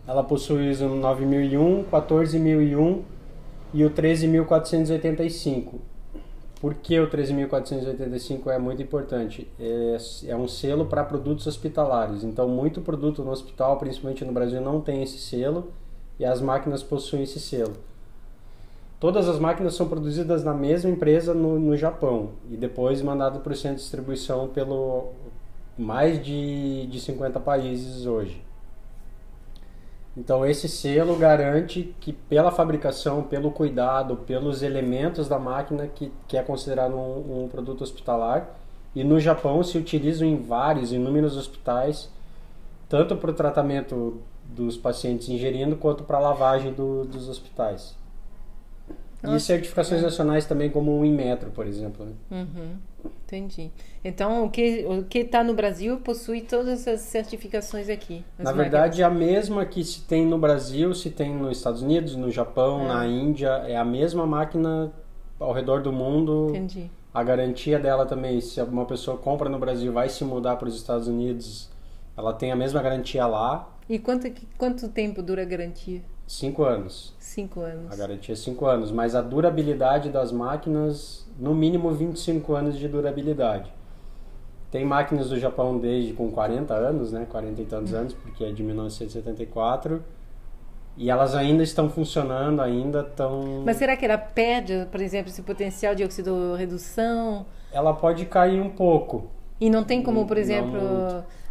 S2: Ela possui o ISO 9001, 14001 e o 13485. Por que o 13485 é muito importante? É um selo para produtos hospitalares. Então, muito produto no hospital, principalmente no Brasil, não tem esse selo e as máquinas possuem esse selo. Todas as máquinas são produzidas na mesma empresa no Japão e depois mandadas para o centro de distribuição pelo mais de 50 países hoje. Então esse selo garante que pela fabricação, pelo cuidado, pelos elementos da máquina que é considerado um produto hospitalar, e no Japão se utilizam em inúmeros hospitais, tanto para o tratamento dos pacientes ingerindo quanto para a lavagem dos hospitais. Nossa, e certificações nacionais também, como o Inmetro, por exemplo. Né?
S1: Entendi. Então, o que está no Brasil possui todas essas certificações aqui.
S2: Na verdade, a mesma que se tem no Brasil, se tem nos Estados Unidos, no Japão, na Índia, é a mesma máquina ao redor do mundo.
S1: Entendi.
S2: A garantia dela também, se uma pessoa compra no Brasil, vai se mudar para os Estados Unidos, ela tem a mesma garantia lá.
S1: E quanto tempo dura a garantia?
S2: 5 anos.
S1: 5 anos.
S2: A garantia é 5 anos, mas a durabilidade das máquinas, no mínimo 25 anos de durabilidade. Tem máquinas do Japão desde com 40 anos, né? 40 e tantos anos, porque é de 1974. E elas ainda estão funcionando, ainda estão...
S1: Mas será que ela perde, por exemplo, esse potencial de oxidorredução?
S2: Ela pode cair um pouco.
S1: E não tem como, por exemplo...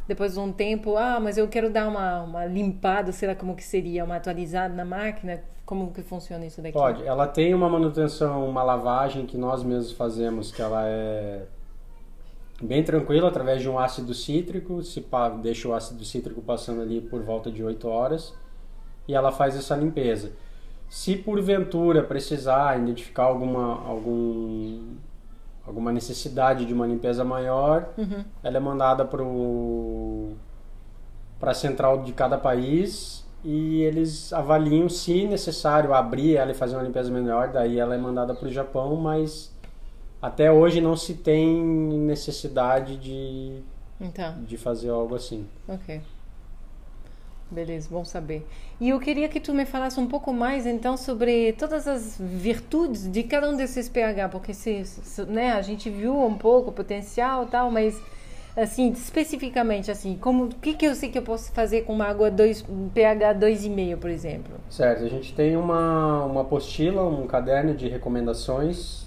S1: Depois de um tempo, mas eu quero dar uma limpada, sei lá como que seria, uma atualizada na máquina, como que funciona isso daqui?
S2: Pode, ela tem uma manutenção, uma lavagem que nós mesmos fazemos, que ela é bem tranquila, através de um ácido cítrico, deixa o ácido cítrico passando ali por volta de 8 horas, e ela faz essa limpeza. Se porventura precisar identificar alguma necessidade de uma limpeza maior, ela é mandada para a central de cada país e eles avaliam se necessário abrir ela e fazer uma limpeza melhor, daí ela é mandada para o Japão, mas até hoje não se tem necessidade de fazer algo assim.
S1: Ok. Beleza, bom saber. E eu queria que tu me falasse um pouco mais, então, sobre todas as virtudes de cada um desses pH, porque né, a gente viu um pouco o potencial e tal, mas, assim, especificamente, assim, o que eu sei que eu posso fazer com uma água pH 2,5, por exemplo?
S2: Certo, a gente tem uma apostila, um caderno de recomendações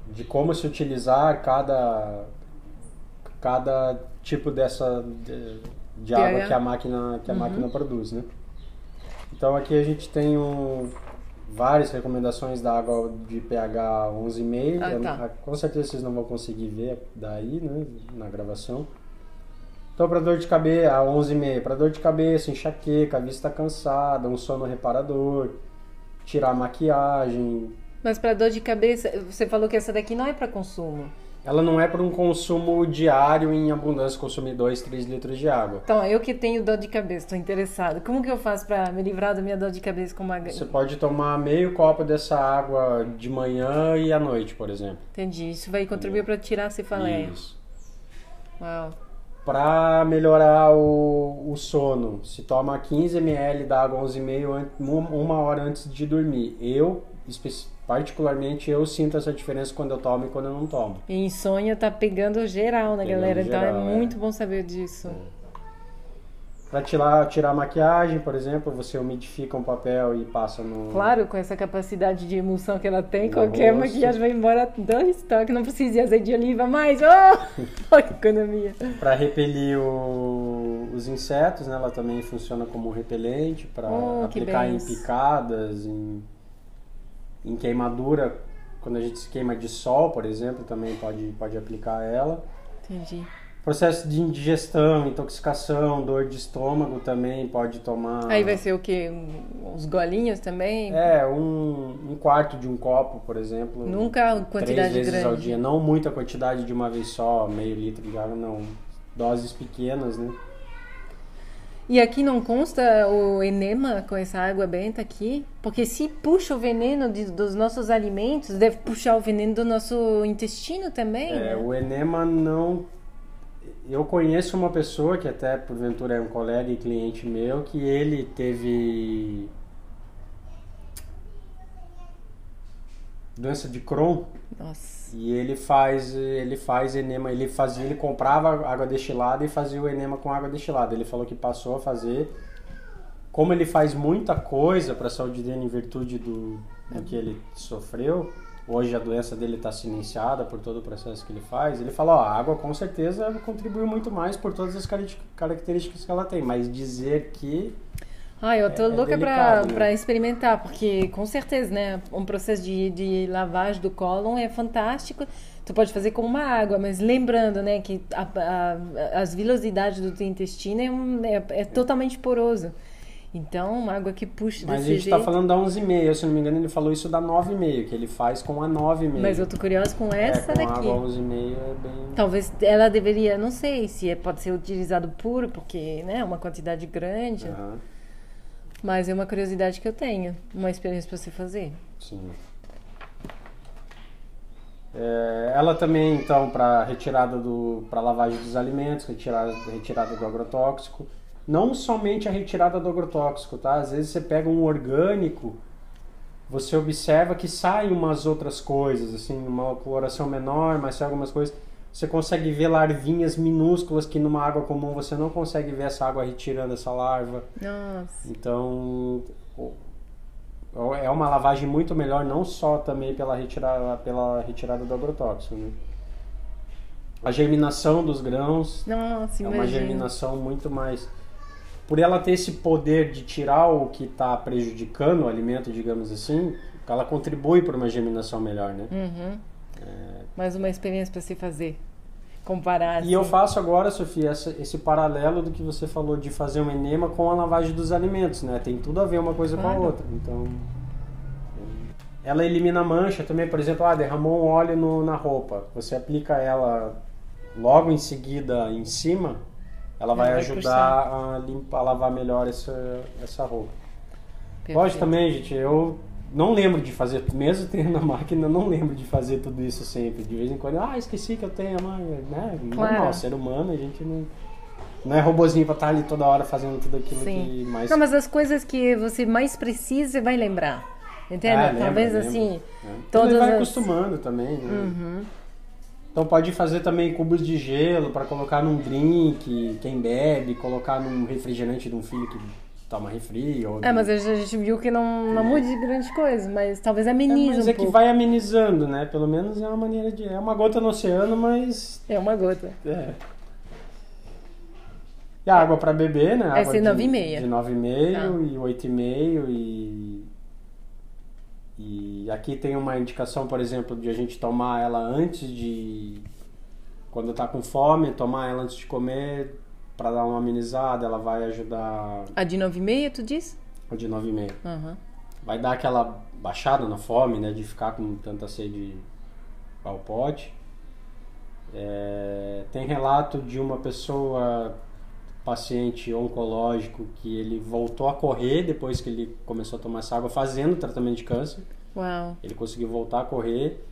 S2: de como se utilizar cada tipo de água que a máquina produz, né? Então aqui a gente tem várias recomendações da água de pH 11,5. Com certeza vocês não vão conseguir ver daí, né, na gravação. Então para dor de cabeça, a 11,5, para dor de cabeça, enxaqueca, vista cansada, um sono reparador, tirar a maquiagem.
S1: Mas para dor de cabeça, você falou que essa daqui não é para consumo.
S2: Ela não é para um consumo diário em abundância, consumir 2, 3 litros de água.
S1: Então, eu que tenho dor de cabeça, estou interessado. Como que eu faço para me livrar da minha dor de cabeça com uma...
S2: Você pode tomar meio copo dessa água de manhã e à noite, por exemplo.
S1: Entendi. Isso vai contribuir para tirar a cefaleia.
S2: Isso.
S1: Uau.
S2: Para melhorar o sono, se toma 15 ml da água 11,5 uma hora antes de dormir. Particularmente eu sinto essa diferença quando eu tomo e quando eu não tomo.
S1: E insônia tá pegando geral, né, galera? Então é muito bom saber disso.
S2: Para tirar a maquiagem, por exemplo, você umidifica um papel e passa no...
S1: Claro, com essa capacidade de emulsão que ela tem, qualquer maquiagem vai embora do estoque, não precisa de azeite de oliva mais. Oh, que economia!
S2: Para repelir o os insetos, né? Ela também funciona como repelente para aplicar em picadas, em queimadura. Quando a gente se queima de sol, por exemplo, também pode aplicar ela.
S1: Entendi.
S2: Processo de indigestão, intoxicação, dor de estômago também pode tomar.
S1: Aí vai ser o quê? Uns golinhos também?
S2: Um quarto de um copo, por exemplo.
S1: Nunca quantidade
S2: 3 vezes
S1: grande.
S2: ao dia. Não muita quantidade de uma vez só, meio litro de água, não. Doses pequenas, né?
S1: E aqui não consta o enema com essa água benta aqui? Porque se puxa o veneno dos nossos alimentos, deve puxar o veneno do nosso intestino também, né?
S2: O enema não... Eu conheço uma pessoa que até porventura é um colega e cliente meu, que ele teve doença de Crohn.
S1: Nossa.
S2: E ele faz enema, ele comprava água destilada e fazia o enema com água destilada. Ele falou que passou a fazer. Como ele faz muita coisa para a saúde dele em virtude do que ele sofreu, hoje a doença dele está silenciada por todo o processo que ele faz. Ele falou, a água com certeza contribuiu muito mais por todas as características que ela tem, mas dizer que
S1: eu tô louca
S2: delicado,
S1: pra experimentar, porque com certeza, né, um processo de lavagem do cólon é fantástico. Tu pode fazer com uma água, mas lembrando, né, que as vilosidades do teu intestino é totalmente poroso. Então, uma água que puxa
S2: Mas
S1: desse
S2: a gente
S1: jeito...
S2: tá falando da 11,5, se não me engano ele falou isso da 9,5, que ele faz com a 9,5.
S1: Mas eu tô curiosa com essa
S2: com
S1: daqui.
S2: A água 11,5 é bem...
S1: Talvez ela deveria, não sei se pode ser utilizado puro, porque, né, é uma quantidade grande.
S2: Uhum.
S1: Mas é uma curiosidade que eu tenho, uma experiência para você fazer.
S2: Sim. Ela também, então, para lavagem dos alimentos, retirada do agrotóxico. Não somente a retirada do agrotóxico, tá? Às vezes você pega um orgânico, você observa que saem umas outras coisas, assim, uma coloração menor, mas sai algumas coisas. Você consegue ver larvinhas minúsculas que numa água comum você não consegue ver essa água retirando essa larva.
S1: Nossa.
S2: Então, é uma lavagem muito melhor, não só também pela retirada do agrotóxico, né? A germinação dos grãos.
S1: Nossa,
S2: é uma germinação muito mais... Por ela ter esse poder de tirar o que está prejudicando o alimento, digamos assim, ela contribui para uma germinação melhor, né?
S1: Uhum. Mais uma experiência para se fazer. Comparar.
S2: E eu faço agora, Sofia, esse paralelo do que você falou de fazer um enema com a lavagem dos alimentos, né? Tem tudo a ver uma coisa com a outra. Então, ela elimina mancha também, por exemplo, derramou um óleo na roupa. Você aplica ela logo em seguida em cima, ela vai ajudar a lavar melhor essa roupa.
S1: Perfeito.
S2: Lógico também, gente, eu não lembro de fazer, mesmo tendo a máquina, não lembro de fazer tudo isso sempre. De vez em quando, esqueci que eu tenho a máquina, né?
S1: Claro.
S2: Normal, ser humano, a gente não é robozinho pra estar ali toda hora fazendo tudo aquilo.
S1: Sim.
S2: Que mais...
S1: Não, mas as coisas que você mais precisa, você vai lembrar. Entende? Talvez
S2: lembra.
S1: assim...
S2: Ele vai acostumando também, né?
S1: Uhum.
S2: Então pode fazer também cubos de gelo para colocar num drink, quem bebe, colocar num refrigerante de um filho que toma refri.
S1: Mas a gente viu que não muda de grande coisa, mas talvez amenize
S2: mas
S1: um
S2: pouco.
S1: pouco.
S2: Que vai amenizando, né? Pelo menos é uma maneira de... É uma gota no oceano, mas...
S1: É uma gota.
S2: E a água para beber, né?
S1: Água de 9,5.
S2: De 9,5 e 8,5 E aqui tem uma indicação, por exemplo, de a gente tomar ela antes de... Quando tá com fome, tomar ela antes de comer, para dar uma amenizada, ela vai ajudar...
S1: A de 9,5, tu diz?
S2: A de 9,5.
S1: Uhum.
S2: Vai dar aquela baixada na fome, né? De ficar com tanta sede ao pote. Tem relato de uma pessoa, paciente oncológico, que ele voltou a correr depois que ele começou a tomar essa água, fazendo tratamento de câncer.
S1: Uau.
S2: Ele conseguiu voltar a correr.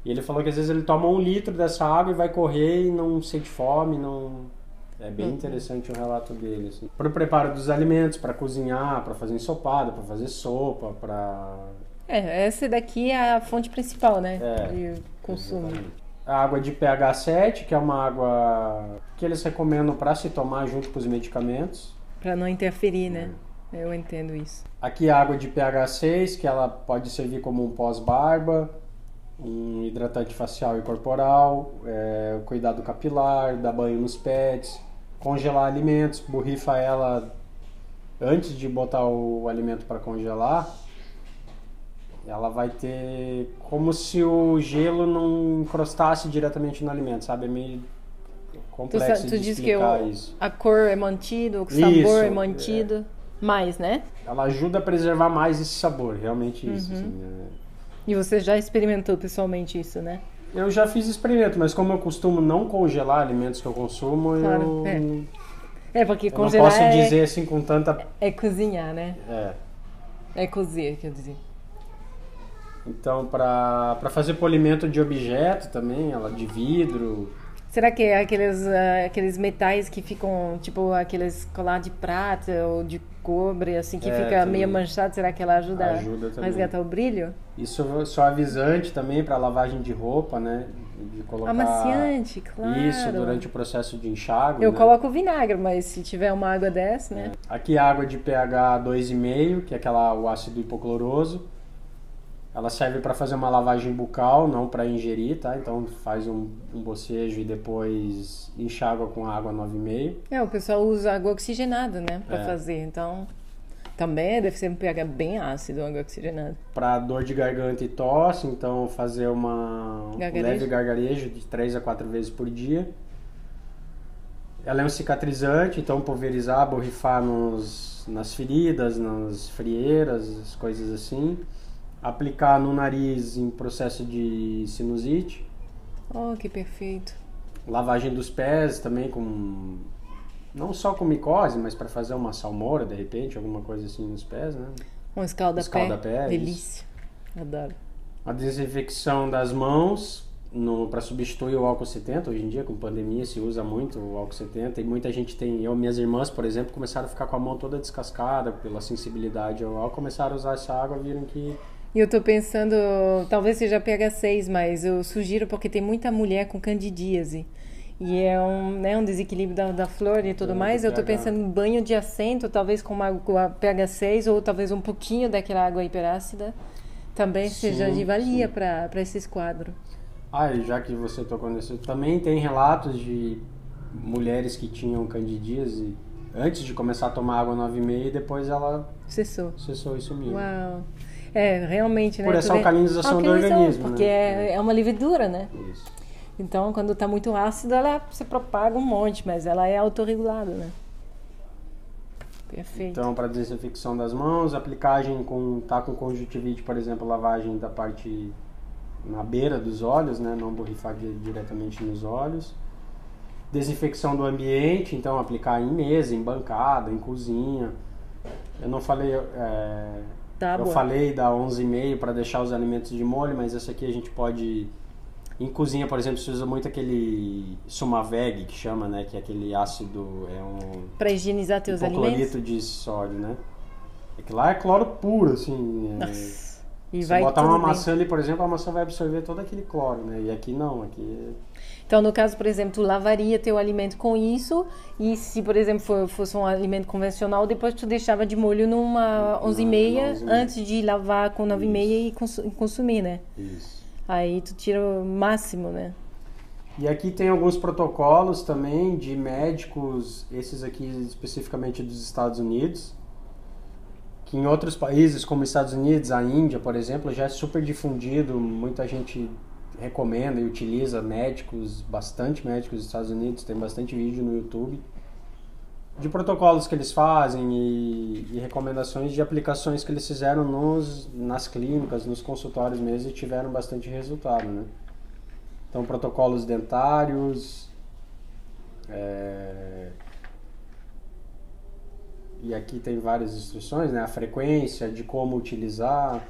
S2: E ele falou que às vezes ele toma 1 litro dessa água e vai correr e não sente fome, não... É bem interessante o relato dele, assim. Para o preparo dos alimentos, para cozinhar, para fazer ensopado, para fazer sopa, para...
S1: Essa daqui é a fonte principal, né? De consumo.
S2: Exatamente. A água de pH 7, que é uma água que eles recomendam para se tomar junto com os medicamentos.
S1: Para não interferir, né? Eu entendo isso.
S2: Aqui a água de pH 6, que ela pode servir como um pós-barba, um hidratante facial e corporal, cuidado capilar, dar banho nos pets. congelar alimentos, borrifa ela antes de botar o alimento para congelar. Ela vai ter como se o gelo não encrostasse diretamente no alimento, sabe? É meio complexo
S1: Tu
S2: de
S1: diz que
S2: explicar isso.
S1: a cor é mantida, o sabor
S2: Isso,
S1: é mantido. Mais, né?
S2: Ela ajuda a preservar mais esse sabor, realmente isso. Assim,
S1: E você já experimentou pessoalmente isso, né?
S2: Eu já fiz experimento, mas como eu costumo não congelar alimentos que eu consumo,
S1: Claro, porque
S2: eu não
S1: congelar
S2: posso dizer assim com tanta...
S1: é cozinhar, né?
S2: É.
S1: É cozer, quer dizer.
S2: Então, para fazer polimento de objeto também, ela de vidro.
S1: Será que é aqueles metais que ficam, tipo, aqueles colar de prata ou de cobre, assim, que fica
S2: também.
S1: meio manchado? Será que ela ajuda a
S2: Também.
S1: resgatar o brilho?
S2: Isso é suavizante também para lavagem de roupa, né? De colocar...
S1: Amaciante, claro.
S2: Isso, durante o processo de enxágue.
S1: Eu
S2: né?
S1: coloco vinagre, mas se tiver uma água dessa, né?
S2: Aqui a água de pH 2,5, que é o ácido hipocloroso. Ela serve para fazer uma lavagem bucal, não para ingerir, tá? Então faz um bocejo e depois enxágua com água 9,5.
S1: O pessoal usa água oxigenada, né? Para fazer, então... Também deve ser um pH bem ácido, água oxigenada.
S2: Para dor de garganta e tosse, então fazer um leve gargarejo de 3 a 4 vezes por dia. Ela é um cicatrizante, então pulverizar, borrifar nas feridas, nas frieiras, coisas assim. Aplicar no nariz em processo de sinusite.
S1: Oh, que perfeito.
S2: Lavagem dos pés também com... Não só com micose, mas para fazer uma salmoura, de repente, alguma coisa assim nos pés, né?
S1: Um escalda-pé. Delícia.
S2: Isso.
S1: Adoro.
S2: A desinfecção das mãos para substituir o álcool 70. Hoje em dia, com pandemia, se usa muito o álcool 70. E muita gente tem... minhas irmãs, por exemplo, começaram a ficar com a mão toda descascada pela sensibilidade ao álcool. Começaram a usar essa água, viram que...
S1: E eu tô pensando, talvez seja pH 6, mas eu sugiro porque tem muita mulher com candidíase. E é um desequilíbrio da flora e tudo mais. Eu tô pensando em banho de assento, talvez com uma água pH 6 ou talvez um pouquinho daquela água hiperácida. Também seja de valia para esses quadros.
S2: E já que você tocou nisso, também tem relatos de mulheres que tinham candidíase antes de começar a tomar água 9,5 e depois ela cessou e sumiu.
S1: Uau! Realmente, né?
S2: Por essa alcalinização do organismo,
S1: porque
S2: né?
S1: é uma levedura, né?
S2: Isso.
S1: Então, quando está muito ácido, ela se propaga um monte, mas ela é autorregulada, né? Perfeito.
S2: Então, para desinfecção das mãos, aplicagem com conjuntivite, por exemplo, lavagem da parte na beira dos olhos, né? Não borrifar diretamente nos olhos. Desinfecção do ambiente, então aplicar em mesa, em bancada, em cozinha. Eu não falei... eu falei da 11,5 para deixar os alimentos de molho, mas essa aqui a gente pode... Em cozinha, por exemplo, se usa muito aquele Sumaveg, que chama, né? Que é aquele ácido...
S1: Para higienizar teus alimentos?
S2: Hipoclorito de sódio, né? Aquilo lá é cloro puro, assim.
S1: Nossa. E
S2: se
S1: vai
S2: botar uma
S1: tudo
S2: maçã ali, por exemplo, a maçã vai absorver todo aquele cloro, né? E aqui não, aqui...
S1: Então, no caso, por exemplo, tu lavaria teu alimento com isso e se, por exemplo, fosse um alimento convencional, depois tu deixava de molho numa 11,5 antes de lavar com 9,5 e consumir, né?
S2: Isso.
S1: Aí tu tira o máximo, né?
S2: E aqui tem alguns protocolos também de médicos, esses aqui especificamente dos Estados Unidos, que em outros países como Estados Unidos, a Índia, por exemplo, já é super difundido, muita gente recomenda e utiliza bastante médicos dos Estados Unidos, tem bastante vídeo no YouTube, de protocolos que eles fazem e recomendações de aplicações que eles fizeram nas clínicas, nos consultórios mesmo e tiveram bastante resultado, né? Então, protocolos dentários, e aqui tem várias instruções, né? A frequência, de como utilizar.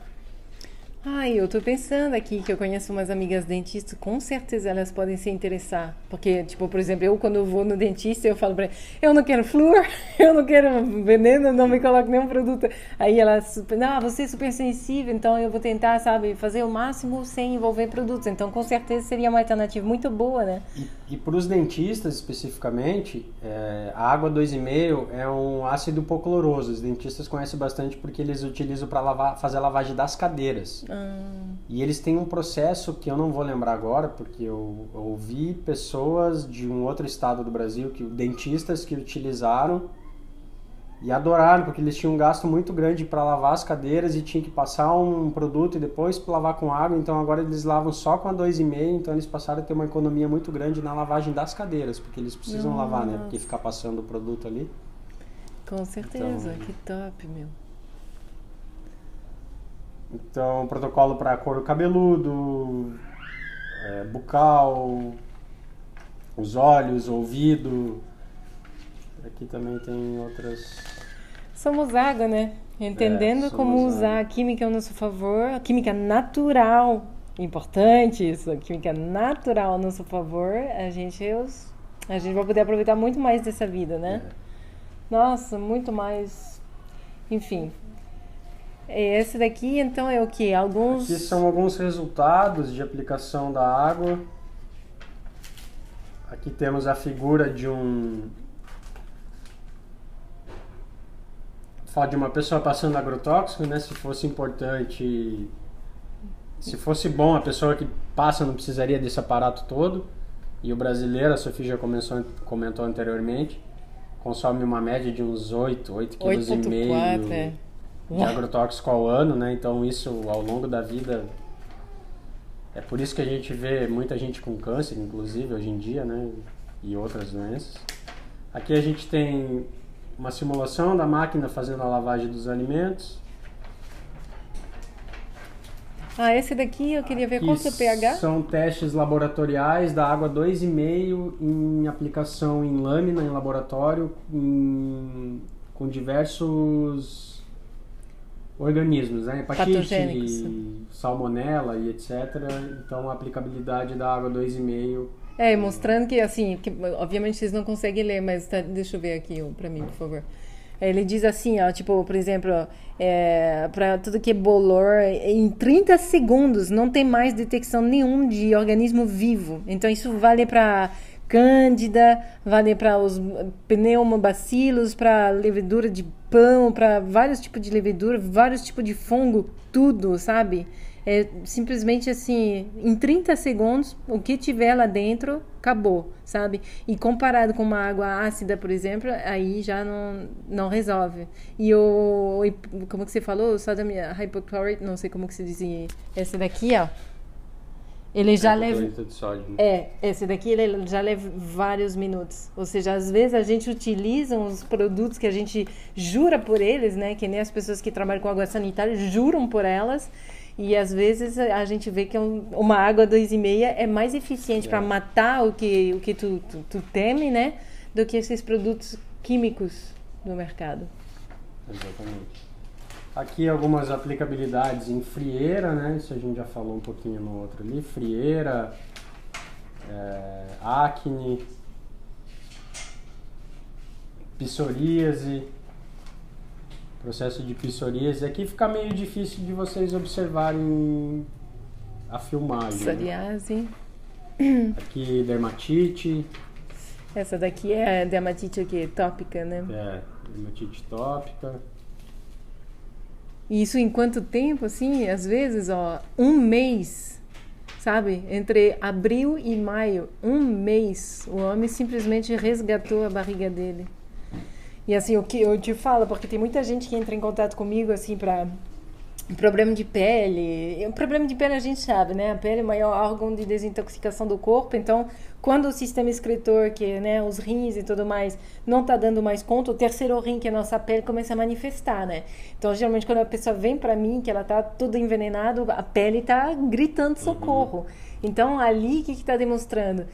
S1: Eu tô pensando aqui que eu conheço umas amigas dentistas, com certeza elas podem se interessar. Porque, tipo, por exemplo, eu quando vou no dentista, eu falo pra ela, eu não quero flúor, eu não quero veneno, não me coloque nenhum produto. Aí ela, você é super sensível, então eu vou tentar, sabe, fazer o máximo sem envolver produtos. Então, com certeza seria uma alternativa muito boa, né?
S2: E para os dentistas, especificamente, a água 2,5 é um ácido hipocloroso. Os dentistas conhecem bastante porque eles utilizam para fazer a lavagem das cadeiras. E eles têm um processo que eu não vou lembrar agora, porque eu ouvi pessoas de um outro estado do Brasil, dentistas que utilizaram e adoraram, porque eles tinham um gasto muito grande para lavar as cadeiras e tinha que passar um produto e depois lavar com água. Então agora eles lavam só com a 2,5, então eles passaram a ter uma economia muito grande na lavagem das cadeiras, porque eles precisam lavar, né? Porque ficar passando o produto ali.
S1: Com certeza,
S2: então,
S1: que top, meu.
S2: Então, protocolo para couro cabeludo, bucal, os olhos, ouvido. Aqui também tem outras...
S1: Somos água, né? Entendendo como usar a química ao nosso favor, a química natural, importante isso, a química natural ao nosso favor, a gente vai poder aproveitar muito mais dessa vida, né? Nossa, muito mais, enfim. Esse daqui, então, é o que?
S2: Aqui são alguns resultados de aplicação da água. Aqui temos a figura de de uma pessoa passando agrotóxico, né? Se fosse importante, se fosse bom, a pessoa que passa não precisaria desse aparato todo. E o brasileiro, a Sofia já comentou anteriormente, consome uma média de uns 8,5 kg de agrotóxico ao ano, né? Então isso ao longo da vida, é por isso que a gente vê muita gente com câncer, inclusive hoje em dia, né? E outras doenças. Aqui a gente tem uma simulação da máquina fazendo a lavagem dos alimentos.
S1: Esse daqui eu queria ver qual é o seu pH.
S2: São testes laboratoriais da água 2,5 em aplicação em lâmina, em laboratório, com diversos organismos, né? Hepatite, salmonela e etc. Então a aplicabilidade da água 2,5.
S1: Mostrando que, assim, que, obviamente vocês não conseguem ler, mas deixa eu ver aqui pra mim, por favor. Ele diz assim, ó, tipo, por exemplo, para tudo que é bolor, em 30 segundos não tem mais detecção nenhuma de organismo vivo. Então isso vale para cândida, vale para os pneumobacilos, para levedura de pão, para vários tipos de levedura, vários tipos de fungo, tudo, sabe? É simplesmente assim, em 30 segundos, o que tiver lá dentro, acabou, sabe? E comparado com uma água ácida, por exemplo, aí já não resolve. E como que você falou? O sódio hypochlorite, não sei como que se diz. Esse daqui, ó. Ele já leva...
S2: de sódio, né?
S1: Esse daqui ele já leva vários minutos. Ou seja, às vezes a gente utiliza uns produtos que a gente jura por eles, né? Que nem as pessoas que trabalham com água sanitária juram por elas. E às vezes a gente vê que uma água 2,5 é mais eficiente para matar o que tu teme, né? Do que esses produtos químicos do mercado.
S2: Exatamente. Aqui algumas aplicabilidades em frieira, né? Isso a gente já falou um pouquinho no outro ali. Frieira, acne, psoríase, processo de psoríase. Aqui fica meio difícil de vocês observarem a filmagem.
S1: Psoriase.
S2: Né? Aqui dermatite.
S1: Essa daqui é a dermatite aqui, tópica, né?
S2: Dermatite tópica.
S1: E isso em quanto tempo, assim? Às vezes, um mês, sabe? Entre abril e maio, um mês, o homem simplesmente resgatou a barriga dele. E assim, o que eu te falo, porque tem muita gente que entra em contato comigo, assim, para problema de pele. O problema de pele a gente sabe, né? A pele é o maior órgão de desintoxicação do corpo, então quando o sistema excretor, que né, os rins e tudo mais, não tá dando mais conta, o terceiro rim, que é a nossa pele, começa a manifestar, né? Então, geralmente, quando a pessoa vem pra mim, que ela tá toda envenenada, a pele tá gritando socorro. Então, ali, o que tá demonstrando?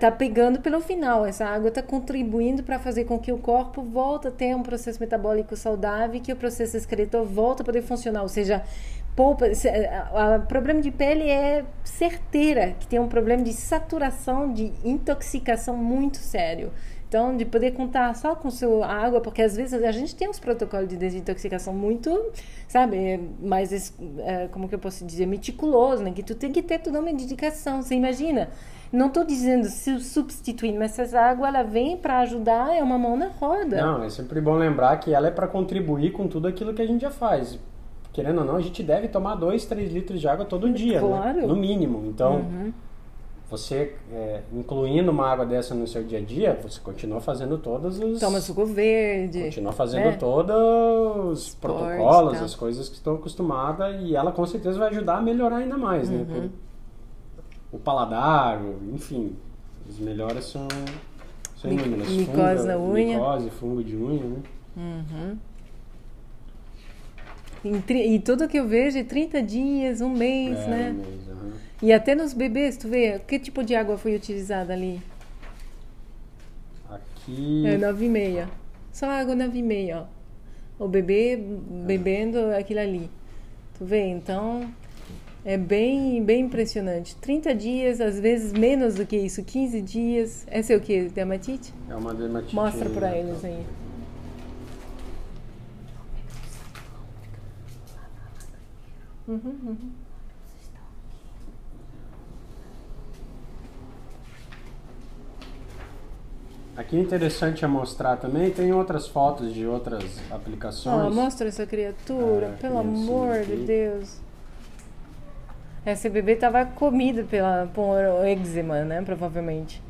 S1: Tá pegando pelo final. Essa água tá contribuindo para fazer com que o corpo volte a ter um processo metabólico saudável e que o processo excretor volte a poder funcionar. Ou seja, o problema de pele é certeira que tem um problema de saturação, de intoxicação muito sério. Então, de poder contar só com sua água, porque às vezes a gente tem uns protocolos de desintoxicação muito, sabe, mais, como que eu posso dizer, meticuloso, né? Que tu tem que ter toda uma dedicação. Você imagina? Não estou dizendo substituir, mas essa água ela vem para ajudar, é uma mão na roda.
S2: Não, é sempre bom lembrar que ela é para contribuir com tudo aquilo que a gente já faz. querendo ou não, a gente deve tomar 2, 3 litros de água todo dia,
S1: claro.
S2: né? No mínimo. Então, você, incluindo uma água dessa no seu dia a dia, você continua fazendo todos os...
S1: Toma suco verde.
S2: Continua fazendo todos os protocolos, as coisas que estão acostumadas, e ela com certeza vai ajudar a melhorar ainda mais, né? O paladar, enfim, as melhoras são inúmeras.
S1: Micose na unha.
S2: Micose, fungo de unha, né?
S1: E tudo que eu vejo é 30 dias, um mês, né?
S2: Um mês,
S1: E até nos bebês, tu vê, que tipo de água foi utilizada ali?
S2: Aqui...
S1: 9,5. Só água 9,5, ó. O bebê bebendo aquilo ali. Tu vê, então... É bem, bem impressionante. 30 dias, às vezes menos do que isso, 15 dias. Essa é o que? Dermatite?
S2: É uma dermatite.
S1: Mostra pra eles aí.
S2: Aqui é interessante a mostrar também, tem outras fotos de outras aplicações.
S1: Mostra essa criatura, pelo amor de Deus. Esse bebê estava comido por eczema, né? Provavelmente.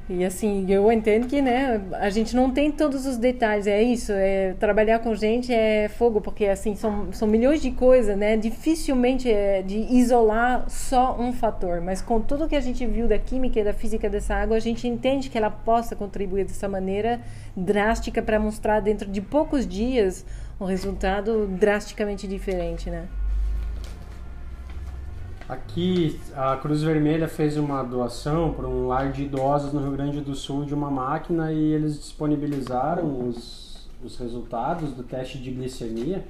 S1: E assim, eu entendo que, né, a gente não tem todos os detalhes, é isso, trabalhar com gente é fogo, porque assim, são milhões de coisas, né, dificilmente é de isolar só um fator, mas com tudo que a gente viu da química e da física dessa água, a gente entende que ela possa contribuir dessa maneira drástica para mostrar dentro de poucos dias um resultado drasticamente diferente, né.
S2: Aqui, a Cruz Vermelha fez uma doação para um lar de idosos no Rio Grande do Sul de uma máquina e eles disponibilizaram os resultados do teste de glicemia.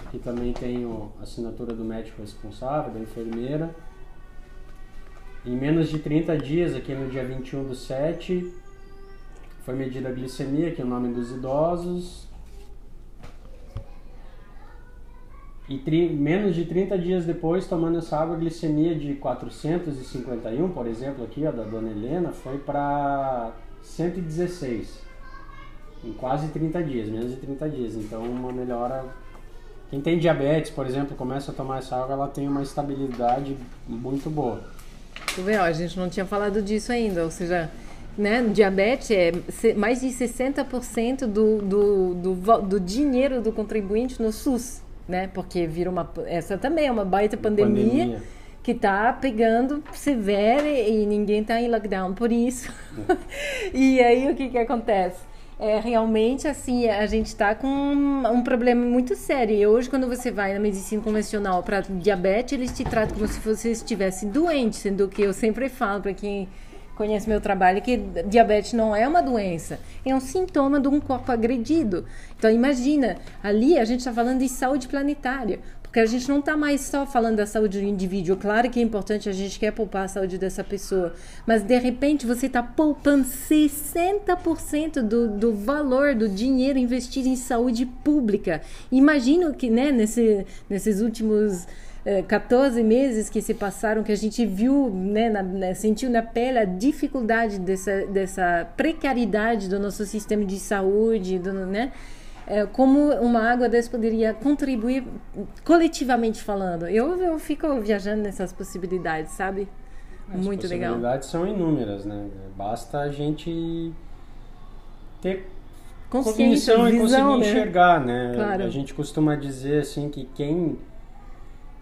S2: Aqui também tem a assinatura do médico responsável, da enfermeira. Em menos de 30 dias, aqui no dia 21/7, foi medida a glicemia, que é o nome dos idosos. E menos de 30 dias depois, tomando essa água, a glicemia de 451, por exemplo, aqui, ó, da dona Helena, foi para 116. Em quase 30 dias, menos de 30 dias. Então, uma melhora... Quem tem diabetes, por exemplo, começa a tomar essa água, ela tem uma estabilidade muito boa.
S1: Tu vê, ó, a gente não tinha falado disso ainda, ou seja... Né? Diabetes é mais de 60% do dinheiro do contribuinte no SUS. Né? Porque essa também é uma baita pandemia que está pegando severo e ninguém está em lockdown por isso. E aí o que acontece? Realmente assim, a gente está com um problema muito sério. E hoje, quando você vai na medicina convencional para diabetes, eles te tratam como se você estivesse doente, sendo que eu sempre falo para quem conhece meu trabalho que diabetes não é uma doença, é um sintoma de um corpo agredido. Então imagina, ali a gente está falando de saúde planetária, porque a gente não está mais só falando da saúde do indivíduo. Claro que é importante, a gente quer poupar a saúde dessa pessoa, mas de repente você está poupando 60% do valor do dinheiro investido em saúde pública. Imagino que, né, nesses últimos 14 meses que se passaram, que a gente viu, né, sentiu na pele a dificuldade dessa precariedade do nosso sistema de saúde, né? Como uma água dessa poderia contribuir coletivamente falando. Eu fico viajando nessas possibilidades, sabe? Muito legal.
S2: As possibilidades são inúmeras, né? Basta a gente ter cognição e conseguir enxergar, né?
S1: Claro.
S2: A gente costuma dizer assim que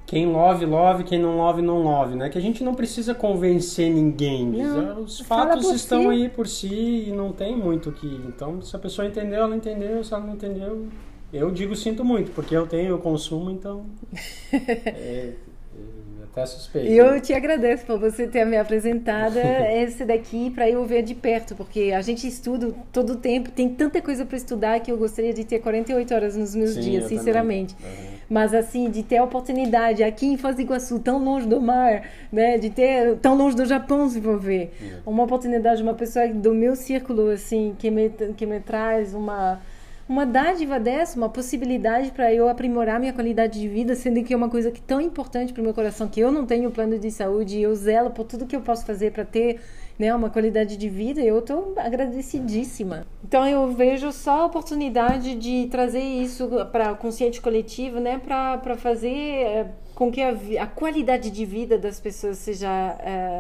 S2: quem love, quem não love, né? Que a gente não precisa convencer ninguém.
S1: Não,
S2: os fatos estão aí por si e não tem muito o que... Então, se a pessoa entendeu, ela entendeu. Se ela não entendeu, eu digo sinto muito, porque eu consumo, então... até suspeito.
S1: Eu te agradeço por você ter me apresentado esse daqui para eu ver de perto, porque a gente estuda todo o tempo, tem tanta coisa para estudar que eu gostaria de ter 48 horas nos meus dias, sinceramente. Mas assim, de ter a oportunidade aqui em Foz do Iguaçu, tão longe do mar, né, de ter tão longe do Japão, se for ver, uma oportunidade, uma pessoa do meu círculo, assim, que me traz uma dádiva dessa, uma possibilidade para eu aprimorar minha qualidade de vida, sendo que é uma coisa que é tão importante para o meu coração, que eu não tenho plano de saúde e eu zelo por tudo que eu posso fazer para ter, né, uma qualidade de vida, eu estou agradecidíssima. Então eu vejo só a oportunidade de trazer isso para o consciente coletivo, né, para fazer com que a qualidade de vida das pessoas seja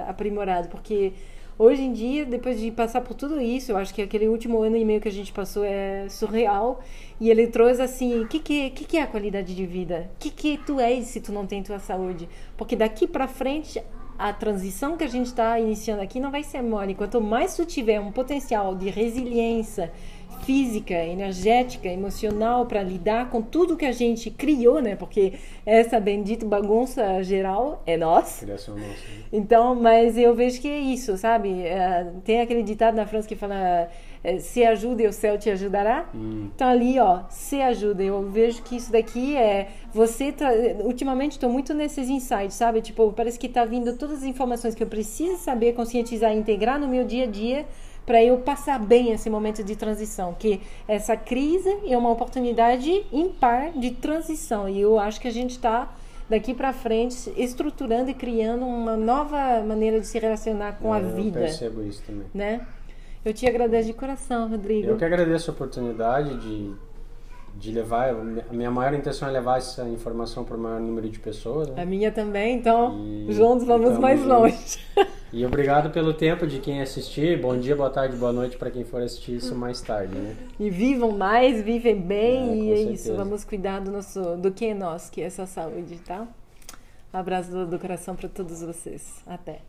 S1: aprimorada, porque hoje em dia, depois de passar por tudo isso, eu acho que aquele último ano e meio que a gente passou é surreal, e ele trouxe assim, o que é a qualidade de vida? O que tu és se tu não tem tua saúde? Porque daqui para frente, a transição que a gente está iniciando aqui não vai ser mole. Quanto mais tu tiver um potencial de resiliência física, energética, emocional para lidar com tudo que a gente criou, né? Porque essa bendita bagunça geral é nossa.
S2: Criação nossa.
S1: Então, mas eu vejo que é isso, sabe? Tem aquele ditado na França que fala se ajuda e o céu te ajudará. Então ali, ó, se ajuda. Eu vejo que isso daqui é você... Ultimamente estou muito nesses insights, sabe? Tipo, parece que tá vindo todas as informações que eu preciso saber, conscientizar e integrar no meu dia a dia para eu passar bem esse momento de transição, que essa crise é uma oportunidade ímpar de transição, e eu acho que a gente está daqui para frente estruturando e criando uma nova maneira de se relacionar com a vida.
S2: Eu percebo isso também.
S1: Né? Eu te agradeço de coração, Rodrigo.
S2: Eu que agradeço a oportunidade de levar, a minha maior intenção é levar essa informação para o maior número de pessoas. Né?
S1: A minha também, então juntos vamos mais longe.
S2: E obrigado pelo tempo de quem assistir. Bom dia, boa tarde, boa noite para quem for assistir isso mais tarde, né?
S1: E vivam mais, vivem bem, e é
S2: certeza.
S1: isso. Vamos cuidar do que é nós, que é essa saúde, tá? Um abraço do coração para todos vocês. Até.